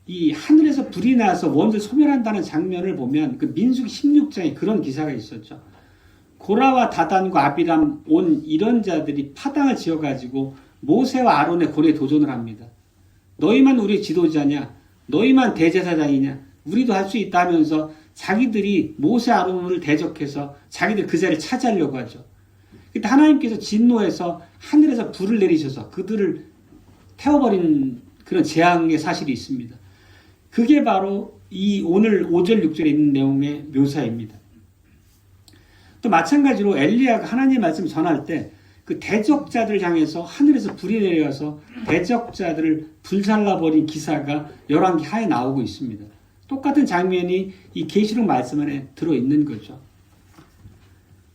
이 하늘에서 불이 나서 원수를 소멸한다는 장면을 보면 그 민수기 16장에 그런 기사가 있었죠. 고라와 다단과 아비람 온 이런 자들이 파당을 지어가지고 모세와 아론의 고래에 도전을 합니다. 너희만 우리의 지도자냐? 너희만 대제사장이냐? 우리도 할 수 있다 하면서 자기들이 모세 아론을 대적해서 자기들 그 자리를 차지하려고 하죠. 그때 하나님께서 진노해서 하늘에서 불을 내리셔서 그들을 태워버린 그런 재앙의 사실이 있습니다. 그게 바로 이 오늘 5절 6절에 있는 내용의 묘사입니다. 또 마찬가지로 엘리야가 하나님의 말씀을 전할 때 그 대적자들을 향해서 하늘에서 불이 내려와서 대적자들을 불살라버린 기사가 열왕기 하에 나오고 있습니다. 똑같은 장면이 이 계시록 말씀 안에 들어있는 거죠.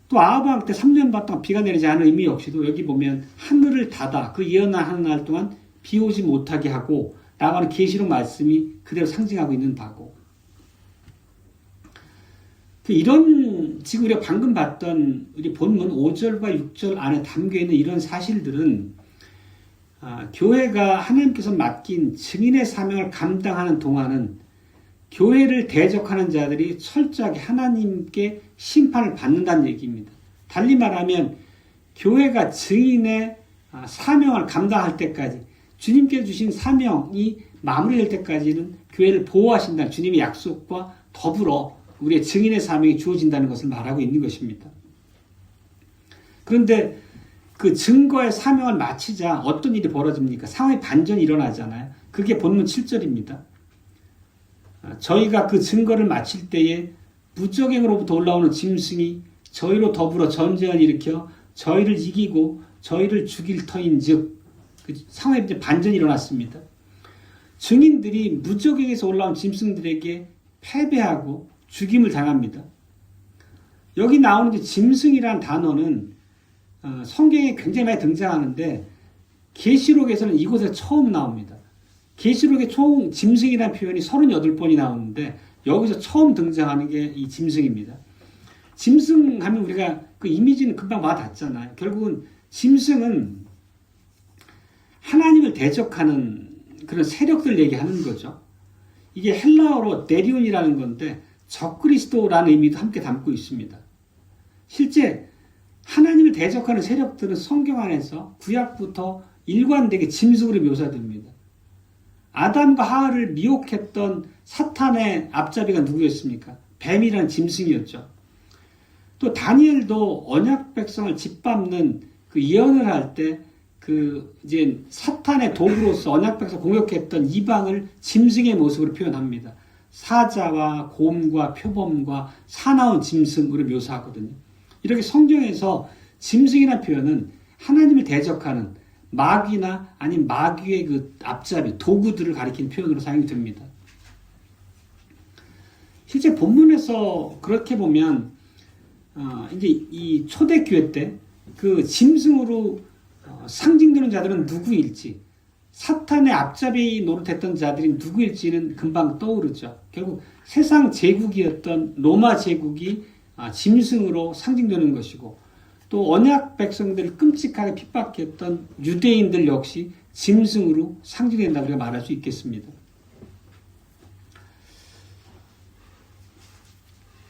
또 아합 왕 때 3년 반 동안 비가 내리지 않은 의미 역시도 여기 보면 하늘을 닫아 그 예언하는 날 동안 비 오지 못하게 하고 나가는 계시록 말씀이 그대로 상징하고 있는 바고, 이런 지금 우리가 방금 봤던 우리 본문 5절과 6절 안에 담겨있는 이런 사실들은 교회가 하나님께서 맡긴 증인의 사명을 감당하는 동안은 교회를 대적하는 자들이 철저하게 하나님께 심판을 받는다는 얘기입니다. 달리 말하면 교회가 증인의 사명을 감당할 때까지, 주님께서 주신 사명이 마무리될 때까지는 교회를 보호하신다는 주님의 약속과 더불어 우리의 증인의 사명이 주어진다는 것을 말하고 있는 것입니다. 그런데 그 증거의 사명을 마치자 어떤 일이 벌어집니까? 상황의 반전이 일어나잖아요. 그게 본문 7절입니다. 저희가 그 증거를 마칠 때에 무적행으로부터 올라오는 짐승이 저희로 더불어 전쟁을 일으켜 저희를 이기고 저희를 죽일 터인즉, 그 상황에 반전이 일어났습니다. 증인들이 무적행에서 올라온 짐승들에게 패배하고 죽임을 당합니다. 여기 나오는 짐승이라는 단어는 성경에 굉장히 많이 등장하는데 계시록에서는 이곳에 처음 나옵니다. 계시록에 총 짐승이라는 표현이 38번이 나오는데 여기서 처음 등장하는 게 이 짐승입니다. 짐승 하면 우리가 그 이미지는 금방 와닿잖아요. 결국은 짐승은 하나님을 대적하는 그런 세력들 얘기하는 거죠. 이게 헬라어로 네리온이라는 건데 적그리스도라는 의미도 함께 담고 있습니다. 실제 하나님을 대적하는 세력들은 성경 안에서 구약부터 일관되게 짐승으로 묘사됩니다. 아담과 하와를 미혹했던 사탄의 앞잡이가 누구였습니까? 뱀이라는 짐승이었죠. 또 다니엘도 언약 백성을 짓밟는 그 예언을 할 때 그 이제 사탄의 도구로서 언약 백성 공격했던 이방을 짐승의 모습으로 표현합니다. 사자와 곰과 표범과 사나운 짐승으로 묘사하거든요. 이렇게 성경에서 짐승이라는 표현은 하나님을 대적하는 마귀나 아니면 마귀의 그 앞잡이, 도구들을 가리키는 표현으로 사용이 됩니다. 실제 본문에서 그렇게 보면 이제 이 초대교회 때 그 짐승으로 상징되는 자들은 누구일지, 사탄의 앞잡이 노릇했던 자들이 누구일지는 금방 떠오르죠. 결국 세상 제국이었던 로마 제국이 짐승으로 상징되는 것이고, 또 언약 백성들을 끔찍하게 핍박했던 유대인들 역시 짐승으로 상징된다고 우리가 말할 수 있겠습니다.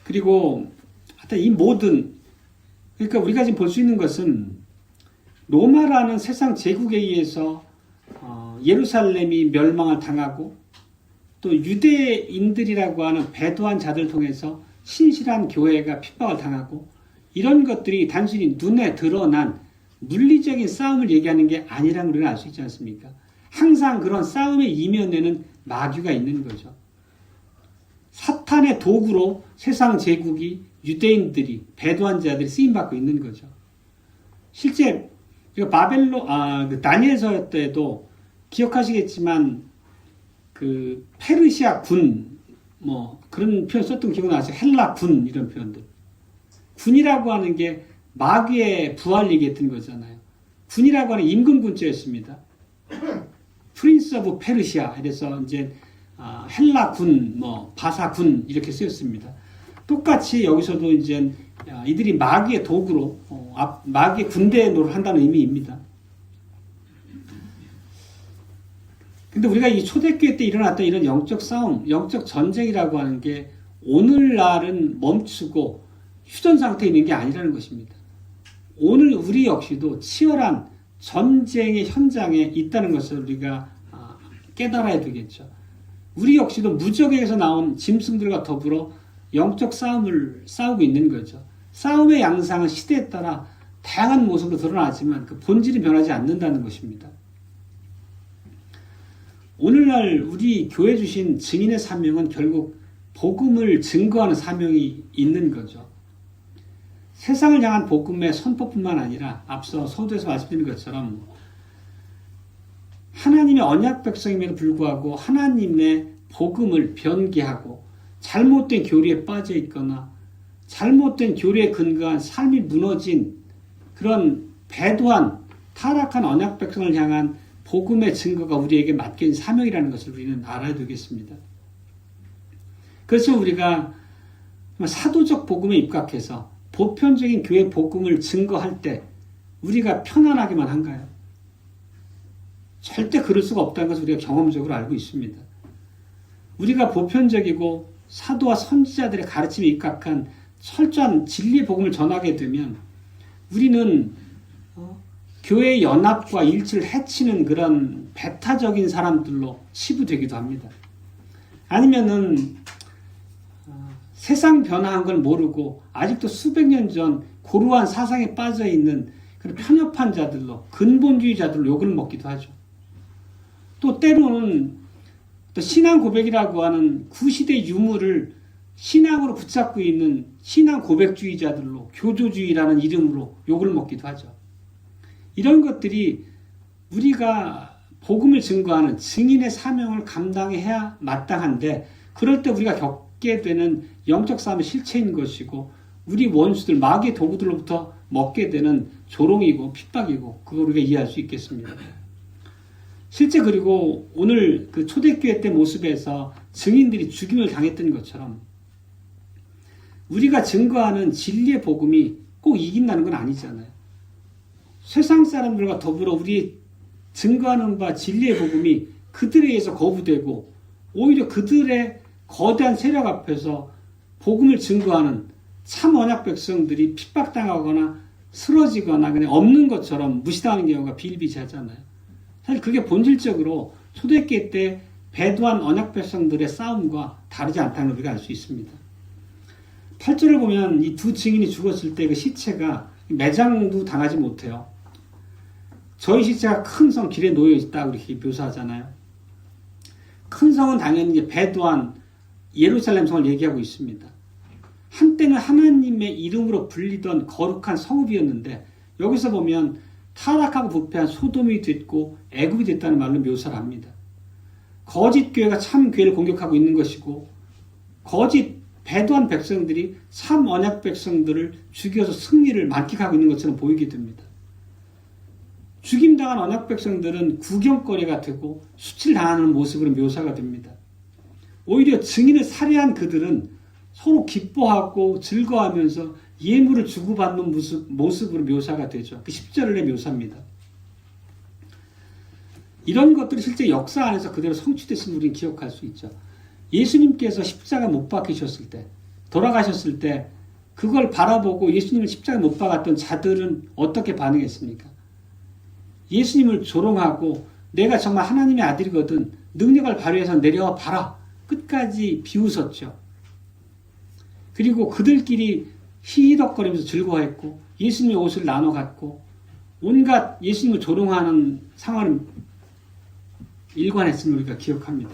그리고 하여튼 이 모든, 그러니까 우리가 지금 볼 수 있는 것은 로마라는 세상 제국에 의해서 예루살렘이 멸망을 당하고, 또 유대인들이라고 하는 배도한 자들을 통해서 신실한 교회가 핍박을 당하고, 이런 것들이 단순히 눈에 드러난 물리적인 싸움을 얘기하는 게 아니라는 우리가 알 수 있지 않습니까? 항상 그런 싸움의 이면에는 마귀가 있는 거죠. 사탄의 도구로 세상 제국이, 유대인들이, 배도한 자들이 쓰임받고 있는 거죠. 실제 그 다니엘서 때도 기억하시겠지만 그 페르시아 군 뭐 그런 표현 썼던 기억 나세요? 헬라 군 이런 표현들. 군이라고 하는 게 마귀의 부활 얘기했던 거잖아요. 군이라고 하는 임금군자였습니다. 프린스 오브 페르시아 이래서 이제 헬라 군, 뭐 바사 군 이렇게 쓰였습니다. 똑같이 여기서도 이제 이들이 마귀의 도구로 마귀의 군대 노릇을 한다는 의미입니다. 근데 우리가 이 초대교회 때 일어났던 이런 영적 싸움, 영적 전쟁이라고 하는 게 오늘날은 멈추고 휴전 상태에 있는 게 아니라는 것입니다. 오늘 우리 역시도 치열한 전쟁의 현장에 있다는 것을 우리가 깨달아야 되겠죠. 우리 역시도 무적에서 나온 짐승들과 더불어 영적 싸움을 싸우고 있는 거죠. 싸움의 양상은 시대에 따라 다양한 모습으로 드러나지만 그 본질이 변하지 않는다는 것입니다. 오늘날 우리 교회 주신 증인의 사명은 결국 복음을 증거하는 사명이 있는 거죠. 세상을 향한 복음의 선포뿐만 아니라 앞서 서두에서 말씀드린 것처럼 하나님의 언약 백성임에도 불구하고 하나님의 복음을 변개하고 잘못된 교리에 빠져 있거나 잘못된 교리에 근거한 삶이 무너진 그런 배도한 타락한 언약 백성을 향한 복음의 증거가 우리에게 맡긴 사명이라는 것을 우리는 알아야 되겠습니다. 그래서 우리가 사도적 복음에 입각해서 보편적인 교회 복음을 증거할 때 우리가 편안하기만 한가요? 절대 그럴 수가 없다는 것을 우리가 경험적으로 알고 있습니다. 우리가 보편적이고 사도와 선지자들의 가르침에 입각한 철저한 진리의 복음을 전하게 되면 우리는 교회의 연합과 일치를 해치는 그런 배타적인 사람들로 치부되기도 합니다. 아니면은 세상 변화한 걸 모르고 아직도 수백 년 전 고루한 사상에 빠져 있는 그런 편협한 자들로 근본주의자들로 욕을 먹기도 하죠. 또 때로는 또 신앙 고백이라고 하는 구시대 유물을 신앙으로 붙잡고 있는 신앙 고백주의자들로 교조주의라는 이름으로 욕을 먹기도 하죠. 이런 것들이 우리가 복음을 증거하는 증인의 사명을 감당해야 마땅한데 그럴 때 우리가 겪게 되는 영적 싸움의 실체인 것이고 우리 원수들 마귀의 도구들로부터 먹게 되는 조롱이고 핍박이고 그걸 우리가 이해할 수 있겠습니다. 실제 그리고 오늘 그 초대교회 때 모습에서 증인들이 죽임을 당했던 것처럼 우리가 증거하는 진리의 복음이 꼭 이긴다는 건 아니잖아요. 세상 사람들과 더불어 우리 증거하는 바 진리의 복음이 그들에 의해서 거부되고 오히려 그들의 거대한 세력 앞에서 복음을 증거하는 참 언약 백성들이 핍박당하거나 쓰러지거나 그냥 없는 것처럼 무시당하는 경우가 비일비재하잖아요. 사실 그게 본질적으로 초대교회 때 배도한 언약 백성들의 싸움과 다르지 않다는 걸 우리가 알 수 있습니다. 8절을 보면 이 두 증인이 죽었을 때 그 시체가 매장도 당하지 못해요. 저희 시체가 큰 성 길에 놓여 있다고 이렇게 묘사하잖아요. 큰 성은 당연히 이제 배도한 예루살렘 성을 얘기하고 있습니다. 한때는 하나님의 이름으로 불리던 거룩한 성읍이었는데 여기서 보면 타락하고 부패한 소돔이 됐고 애굽이 됐다는 말로 묘사를 합니다. 거짓 교회가 참 교회를 공격하고 있는 것이고 거짓 배도한 백성들이 참 언약 백성들을 죽여서 승리를 만끽하고 있는 것처럼 보이게 됩니다. 죽임당한 언약 백성들은 구경거리가 되고 수치당하는 모습으로 묘사가 됩니다. 오히려 증인을 살해한 그들은 서로 기뻐하고 즐거워하면서 예물을 주고받는 모습으로 묘사가 되죠. 그 10절의 묘사입니다. 이런 것들이 실제 역사 안에서 그대로 성취됐음을 우리는 기억할 수 있죠. 예수님께서 십자가 못 박히셨을 때, 돌아가셨을 때 그걸 바라보고 예수님을 십자가 못 박았던 자들은 어떻게 반응했습니까? 예수님을 조롱하고 내가 정말 하나님의 아들이거든 능력을 발휘해서 내려와 봐라 끝까지 비웃었죠. 그리고 그들끼리 히히덕거리면서 즐거워했고 예수님의 옷을 나눠 갖고 온갖 예수님을 조롱하는 상황을 일관했음을 우리가 기억합니다.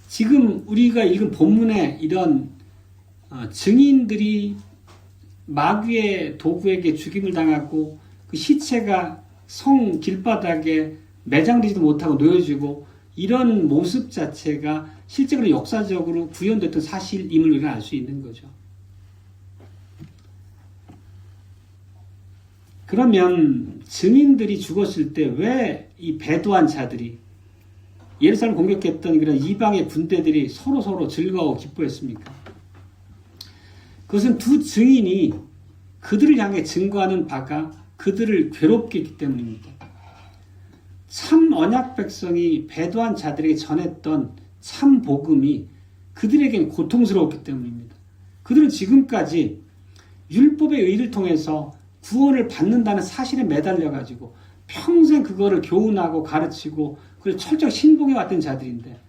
지금 우리가 읽은 본문의 이런 증인들이 마귀의 도구에게 죽임을 당하고 그 시체가 성 길바닥에 매장되지도 못하고 놓여지고 이런 모습 자체가 실제로 역사적으로 구현됐던 사실임을 우리가 알 수 있는 거죠. 그러면 증인들이 죽었을 때 왜 이 배도한 자들이 예루살렘 공격했던 그런 이방의 군대들이 서로 즐거워 기뻐했습니까? 그것은 두 증인이 그들을 향해 증거하는 바가 그들을 괴롭게 했기 때문입니다. 참 언약 백성이 배도한 자들에게 전했던 참 복음이 그들에게는 고통스러웠기 때문입니다. 그들은 지금까지 율법의 의를 통해서 구원을 받는다는 사실에 매달려가지고 평생 그거를 교훈하고 가르치고 그걸 철저히 신봉해왔던 자들인데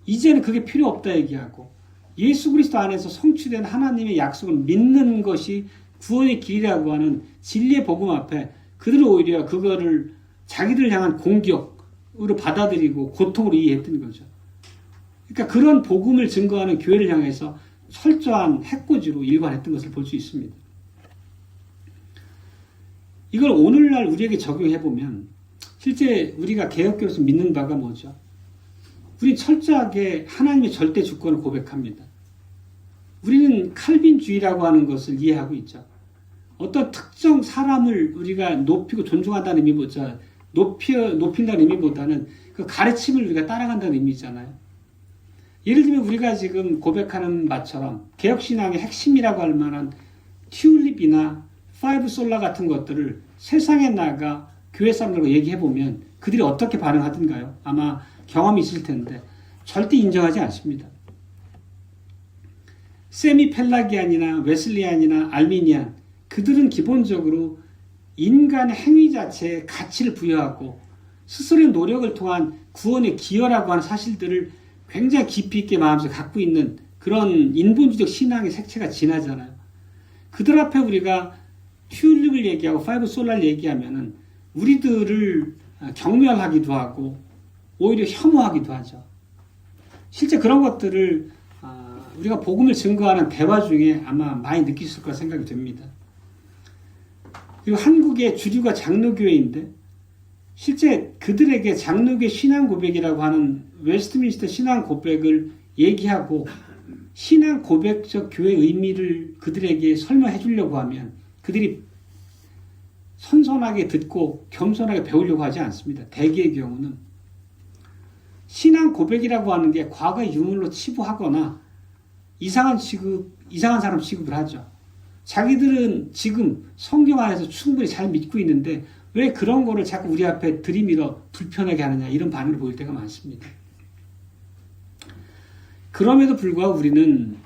이제는 그게 필요 없다 얘기하고 예수 그리스도 안에서 성취된 하나님의 약속을 믿는 것이 구원의 길이라고 하는 진리의 복음 앞에 그들은 오히려 그거를 자기들 향한 공격으로 받아들이고 고통으로 이해했던 거죠. 그러니까 그런 복음을 증거하는 교회를 향해서 철저한 해코지로 일관했던 것을 볼 수 있습니다. 이걸 오늘날 우리에게 적용해보면 실제 우리가 개혁교로서 믿는 바가 뭐죠? 우리는 철저하게 하나님의 절대 주권을 고백합니다. 우리는 칼빈주의라고 하는 것을 이해하고 있죠. 어떤 특정 사람을 우리가 높이고 존중한다는 의미보다 높인다는 의미보다는 그 가르침을 우리가 따라간다는 의미잖아요. 예를 들면 우리가 지금 고백하는 바처럼 개혁신앙의 핵심이라고 할 만한 튤립이나 파이브 솔라 같은 것들을 세상에 나가 교회 사람들과 얘기해보면 그들이 어떻게 반응하던가요? 아마 경험이 있을 텐데 절대 인정하지 않습니다. 세미 펠라기안이나 웨슬리안이나 알미니안, 그들은 기본적으로 인간의 행위 자체에 가치를 부여하고 스스로의 노력을 통한 구원의 기여라고 하는 사실들을 굉장히 깊이 있게 마음속에 갖고 있는 그런 인본주의적 신앙의 색채가 진하잖아요. 그들 앞에 우리가 튤립을 얘기하고 파이브 솔라를 얘기하면은 우리들을 경멸하기도 하고 오히려 혐오하기도 하죠. 실제 그런 것들을 우리가 복음을 증거하는 대화 중에 아마 많이 느끼실 거라 생각이 됩니다. 그리고 한국의 주류가 장로교회인데 실제 그들에게 장로교회 신앙 고백이라고 하는 웨스트민스터 신앙 고백을 얘기하고 신앙 고백적 교회 의미를 그들에게 설명해 주려고 하면 그들이 선선하게 듣고 겸손하게 배우려고 하지 않습니다. 대개의 경우는 신앙 고백이라고 하는 게 과거의 유물로 치부하거나 이상한 사람 취급을 하죠. 자기들은 지금 성경 안에서 충분히 잘 믿고 있는데 왜 그런 거를 자꾸 우리 앞에 들이밀어 불편하게 하느냐, 이런 반응을 보일 때가 많습니다. 그럼에도 불구하고 우리는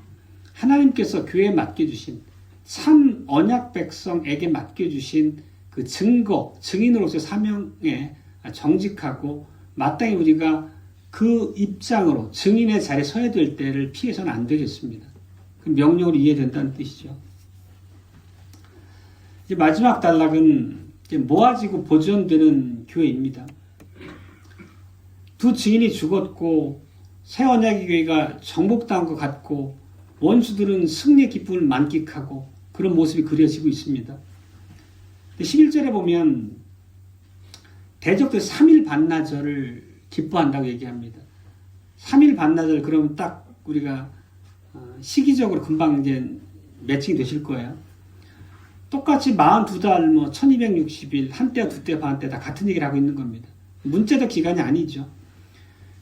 하나님께서 교회에 맡겨주신 참 언약 백성에게 맡겨주신 그 증인으로서의 사명에 정직하고 마땅히 우리가 그 입장으로 증인의 자리에 서야 될 때를 피해서는 안 되겠습니다. 그 명령으로 이해된다는 뜻이죠. 이제 마지막 단락은 모아지고 보존되는 교회입니다. 두 증인이 죽었고 새 언약의 교회가 정복당한 것 같고 원수들은 승리의 기쁨을 만끽하고 그런 모습이 그려지고 있습니다. 11절에 보면 대적들 3일 반나절을 기뻐한다고 얘기합니다. 3일 반나절 그러면 딱 우리가 시기적으로 금방 이제 매칭이 되실 거예요. 똑같이 42달, 1260일, 한때와 두때 반때 다 같은 얘기를 하고 있는 겁니다. 문자적 기간이 아니죠.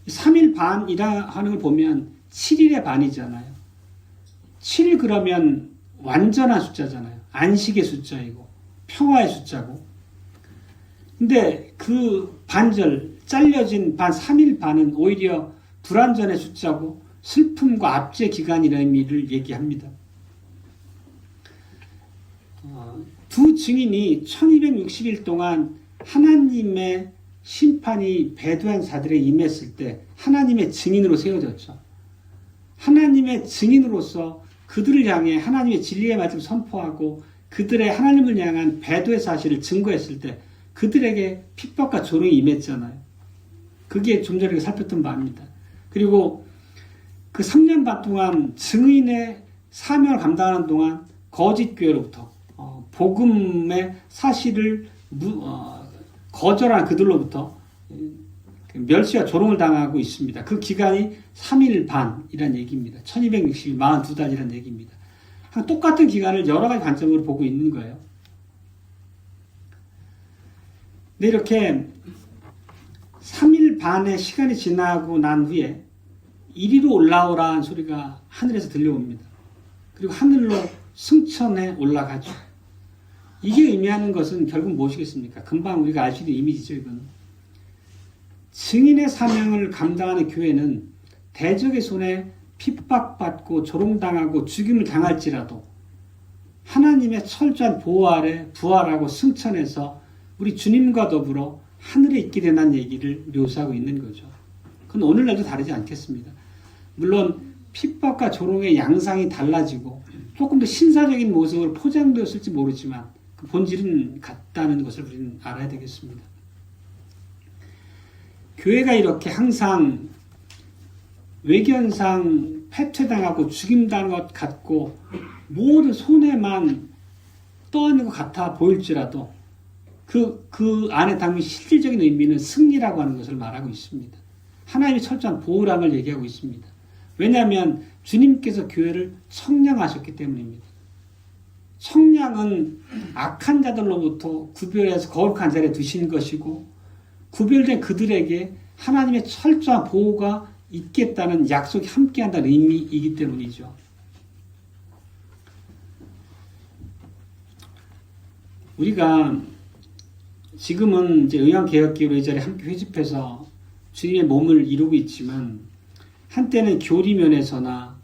3일 반이라 하는 걸 보면 7일의 반이잖아요. 7일 그러면 완전한 숫자잖아요. 안식의 숫자이고 평화의 숫자고. 근데 그 반절, 잘려진 반 3일 반은 오히려 불완전의 숫자고 슬픔과 압제 기간이라는 의미를 얘기합니다. 두 증인이 1260일 동안 하나님의 심판이 배도한 자들에 임했을 때 하나님의 증인으로 세워졌죠. 하나님의 증인으로서 그들을 향해 하나님의 진리의 말씀 선포하고 그들의 하나님을 향한 배도의 사실을 증거했을 때 그들에게 핍박과 조롱이 임했잖아요. 그게 좀 전에 살폈던 바입니다. 그리고 그 3년 반 동안 증인의 사명을 감당하는 동안 거짓 교회로부터 복음의 사실을 거절한 그들로부터 멸시와 조롱을 당하고 있습니다. 그 기간이 3일 반이라는 얘기입니다. 1260일, 42달이라는 얘기입니다. 똑같은 기간을 여러 가지 관점으로 보고 있는 거예요. 근데 이렇게 3일 반의 시간이 지나고 난 후에 이리로 올라오라는 소리가 하늘에서 들려옵니다. 그리고 하늘로 승천해 올라가죠. 이게 의미하는 것은 결국 무엇이겠습니까? 금방 우리가 알 수 있는 이미지죠, 이건. 증인의 사명을 감당하는 교회는 대적의 손에 핍박받고 조롱당하고 죽임을 당할지라도 하나님의 철저한 보호 아래 부활하고 승천해서 우리 주님과 더불어 하늘에 있게 된다는 얘기를 묘사하고 있는 거죠. 그건 오늘날도 다르지 않겠습니다. 물론 핍박과 조롱의 양상이 달라지고 조금 더 신사적인 모습으로 포장되었을지 모르지만 그 본질은 같다는 것을 우리는 알아야 되겠습니다. 교회가 이렇게 항상 외견상 패퇴당하고 죽임당한 것 같고 모든 손해만 떠있는 것 같아 보일지라도 그 안에 담긴 실질적인 의미는 승리라고 하는 것을 말하고 있습니다. 하나님의 철저한 보호랑을 얘기하고 있습니다. 왜냐하면 주님께서 교회를 청량하셨기 때문입니다. 청량은 악한 자들로부터 구별해서 거룩한 자리에 두신 것이고 구별된 그들에게 하나님의 철저한 보호가 있겠다는 약속이 함께한다는 의미이기 때문이죠. 우리가 지금은 이제 의왕개혁기로 이 자리에 함께 회집해서 주님의 몸을 이루고 있지만 한때는 교리면에서나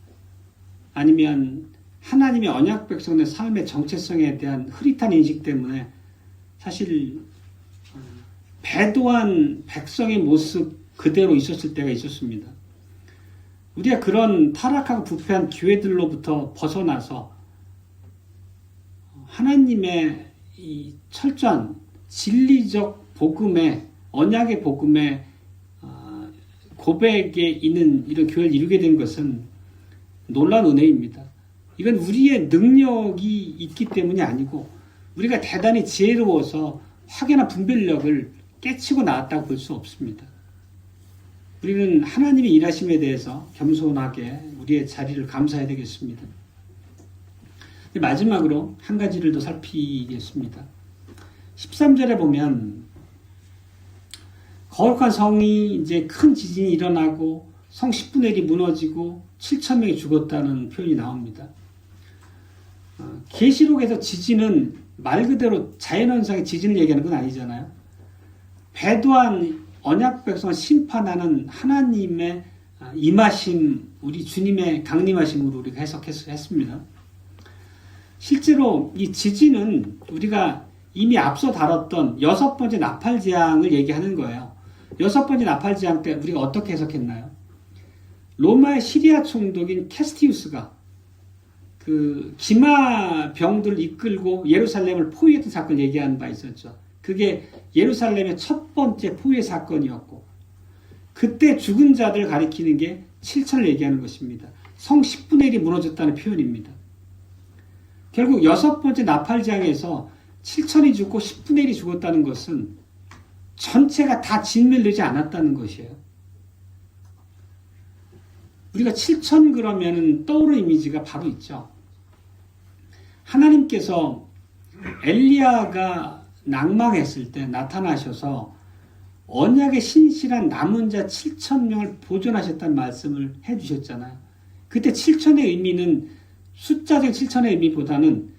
아니면 하나님의 언약 백성의 삶의 정체성에 대한 흐릿한 인식 때문에 사실 배도한 백성의 모습 그대로 있었을 때가 있었습니다. 우리가 그런 타락하고 부패한 교회들로부터 벗어나서 하나님의 이 철저한 진리적 복음의 언약의 복음의 고백에 있는 이런 교회를 이루게 된 것은 놀라운 은혜입니다. 이건 우리의 능력이 있기 때문이 아니고 우리가 대단히 지혜로워서 확연한 분별력을 깨치고 나왔다고 볼 수 없습니다. 우리는 하나님의 일하심에 대해서 겸손하게 우리의 자리를 감사해야 되겠습니다. 마지막으로 한 가지를 더 살피겠습니다. 13절에 보면 거룩한 성이 이제 큰 지진이 일어나고 성 10분의 1이 무너지고 7천 명이 죽었다는 표현이 나옵니다. 계시록에서 지진은 말 그대로 자연현상의 지진을 얘기하는 건 아니잖아요. 배도한 언약 백성을 심판하는 하나님의 임하심, 우리 주님의 강림하심으로 우리가 해석했습니다. 실제로 이 지진은 우리가 이미 앞서 다뤘던 6번째 나팔재앙을 얘기하는 거예요. 6번째 나팔재앙 때 우리가 어떻게 해석했나요? 로마의 시리아 총독인 캐스티우스가 그 기마병들을 이끌고 예루살렘을 포위했던 사건을 얘기하는 바 있었죠. 그게 예루살렘의 첫 번째 포위의 사건이었고 그때 죽은 자들을 가리키는 게 7천을 얘기하는 것입니다. 성 10분의 1이 무너졌다는 표현입니다. 결국 6번째 나팔장에서 7천이 죽고 10분의 1이 죽었다는 것은 전체가 다 진멸되지 않았다는 것이에요. 우리가 7천 그러면 떠오르는 이미지가 바로 있죠. 하나님께서 엘리야가 낭망했을 때 나타나셔서 언약의 신실한 남은 자 7천 명을 보존하셨다는 말씀을 해주셨잖아요. 그때 7천의 의미는 숫자적 7천의 의미보다는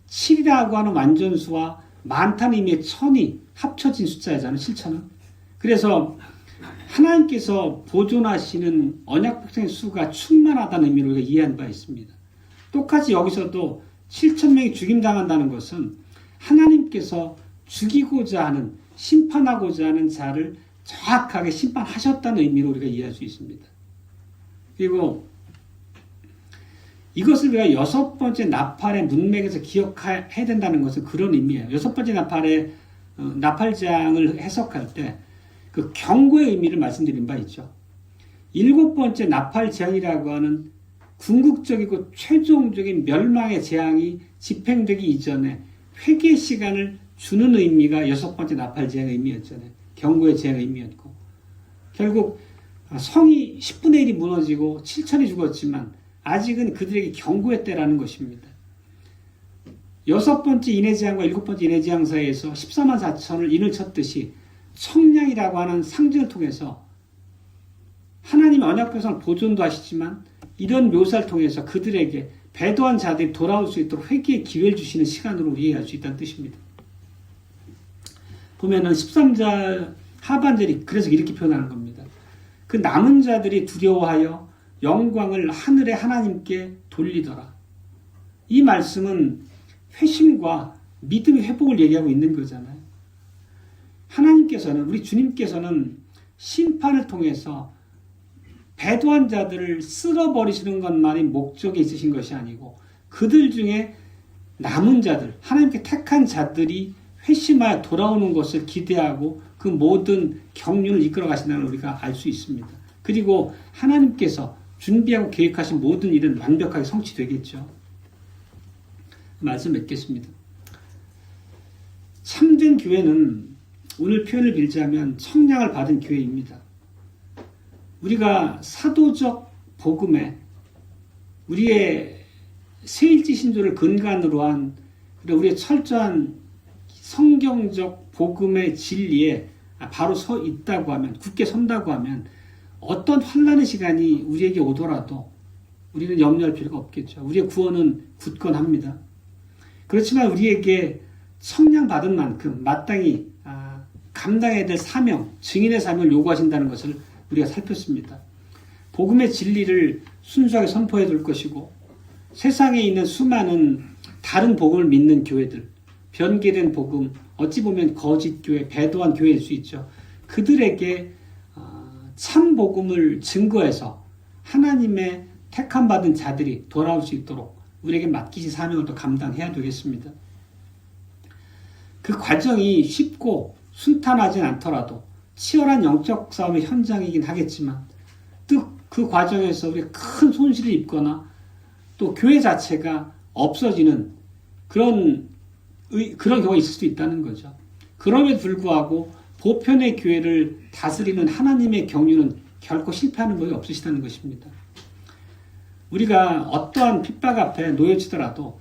7이라고 하는 완전수와 많다는 의미의 천이 합쳐진 숫자잖아요. 7천은. 그래서 하나님께서 보존하시는 언약 백성의 수가 충만하다는 의미로 우리가 이해한 바 있습니다. 똑같이 여기서도 7천 명이 죽임당한다는 것은 하나님께서 죽이고자 하는, 심판하고자 하는 자를 정확하게 심판하셨다는 의미로 우리가 이해할 수 있습니다. 그리고 이것을 우리가 6번째 나팔의 문맥에서 기억해야 된다는 것은 그런 의미예요. 6번째 나팔의 나팔장을 해석할 때 그 경고의 의미를 말씀드린 바 있죠. 7번째 나팔장이라고 하는 궁극적이고 최종적인 멸망의 재앙이 집행되기 이전에 회개 시간을 주는 의미가 6번째 나팔재앙의 의미였잖아요. 경고의 재앙의 의미였고 결국 성이 10분의 1이 무너지고 7천이 죽었지만 아직은 그들에게 경고의 때라는 것입니다. 6번째 인해재앙과 7번째 인해재앙 사이에서 14만 4천을 인을 쳤듯이 청량이라고 하는 상징을 통해서 하나님의 언약 백성을 보존도 하시지만 이런 묘사를 통해서 그들에게 배도한 자들이 돌아올 수 있도록 회개의 기회를 주시는 시간으로 이해할 수 있다는 뜻입니다. 보면은 13절 하반절이 그래서 이렇게 표현하는 겁니다. 그 남은 자들이 두려워하여 영광을 하늘의 하나님께 돌리더라. 이 말씀은 회심과 믿음의 회복을 얘기하고 있는 거잖아요. 하나님께서는, 우리 주님께서는 심판을 통해서 배도한 자들을 쓸어버리시는 것만이 목적에 있으신 것이 아니고 그들 중에 남은 자들, 하나님께 택한 자들이 회심하여 돌아오는 것을 기대하고 그 모든 경륜을 이끌어 가신다는 우리가 알 수 있습니다. 그리고 하나님께서 준비하고 계획하신 모든 일은 완벽하게 성취되겠죠. 말씀 맺겠습니다. 참된 교회는 오늘 표현을 빌자면 청량을 받은 교회입니다. 우리가 사도적 복음에 우리의 세일지 신조를 근간으로 한 우리의 철저한 성경적 복음의 진리에 바로 서 있다고 하면, 굳게 선다고 하면 어떤 환난의 시간이 우리에게 오더라도 우리는 염려할 필요가 없겠죠. 우리의 구원은 굳건합니다. 그렇지만 우리에게 청량받은 만큼 마땅히 감당해야 될 사명, 증인의 사명을 요구하신다는 것을 우리가 살폈습니다. 복음의 진리를 순수하게 선포해 둘 것이고, 세상에 있는 수많은 다른 복음을 믿는 교회들, 변개된 복음, 어찌 보면 거짓 교회, 배도한 교회일 수 있죠. 그들에게 참 복음을 증거해서 하나님의 택함받은 자들이 돌아올 수 있도록 우리에게 맡기신 사명을 또 감당해야 되겠습니다. 그 과정이 쉽고 순탄하진 않더라도 치열한 영적 싸움의 현장이긴 하겠지만, 또 그 과정에서 우리가 큰 손실을 입거나 또 교회 자체가 없어지는 그런 경우가 있을 수도 있다는 거죠. 그럼에도 불구하고 보편의 교회를 다스리는 하나님의 경륜은 결코 실패하는 법이 없으시다는 것입니다. 우리가 어떠한 핍박 앞에 놓여지더라도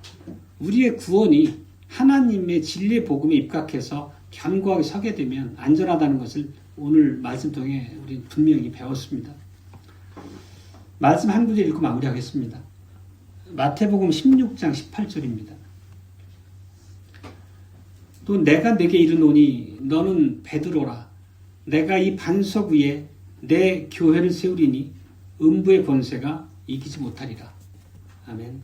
우리의 구원이 하나님의 진리의 복음에 입각해서 견고하게 서게 되면 안전하다는 것을 오늘 말씀 통해 우리는 분명히 배웠습니다. 말씀 한 구절 읽고 마무리하겠습니다. 마태복음 16장 18절입니다. 또 내가 내게 이르노니 너는 베드로라. 내가 이 반석 위에 내 교회를 세우리니 음부의 권세가 이기지 못하리라. 아멘.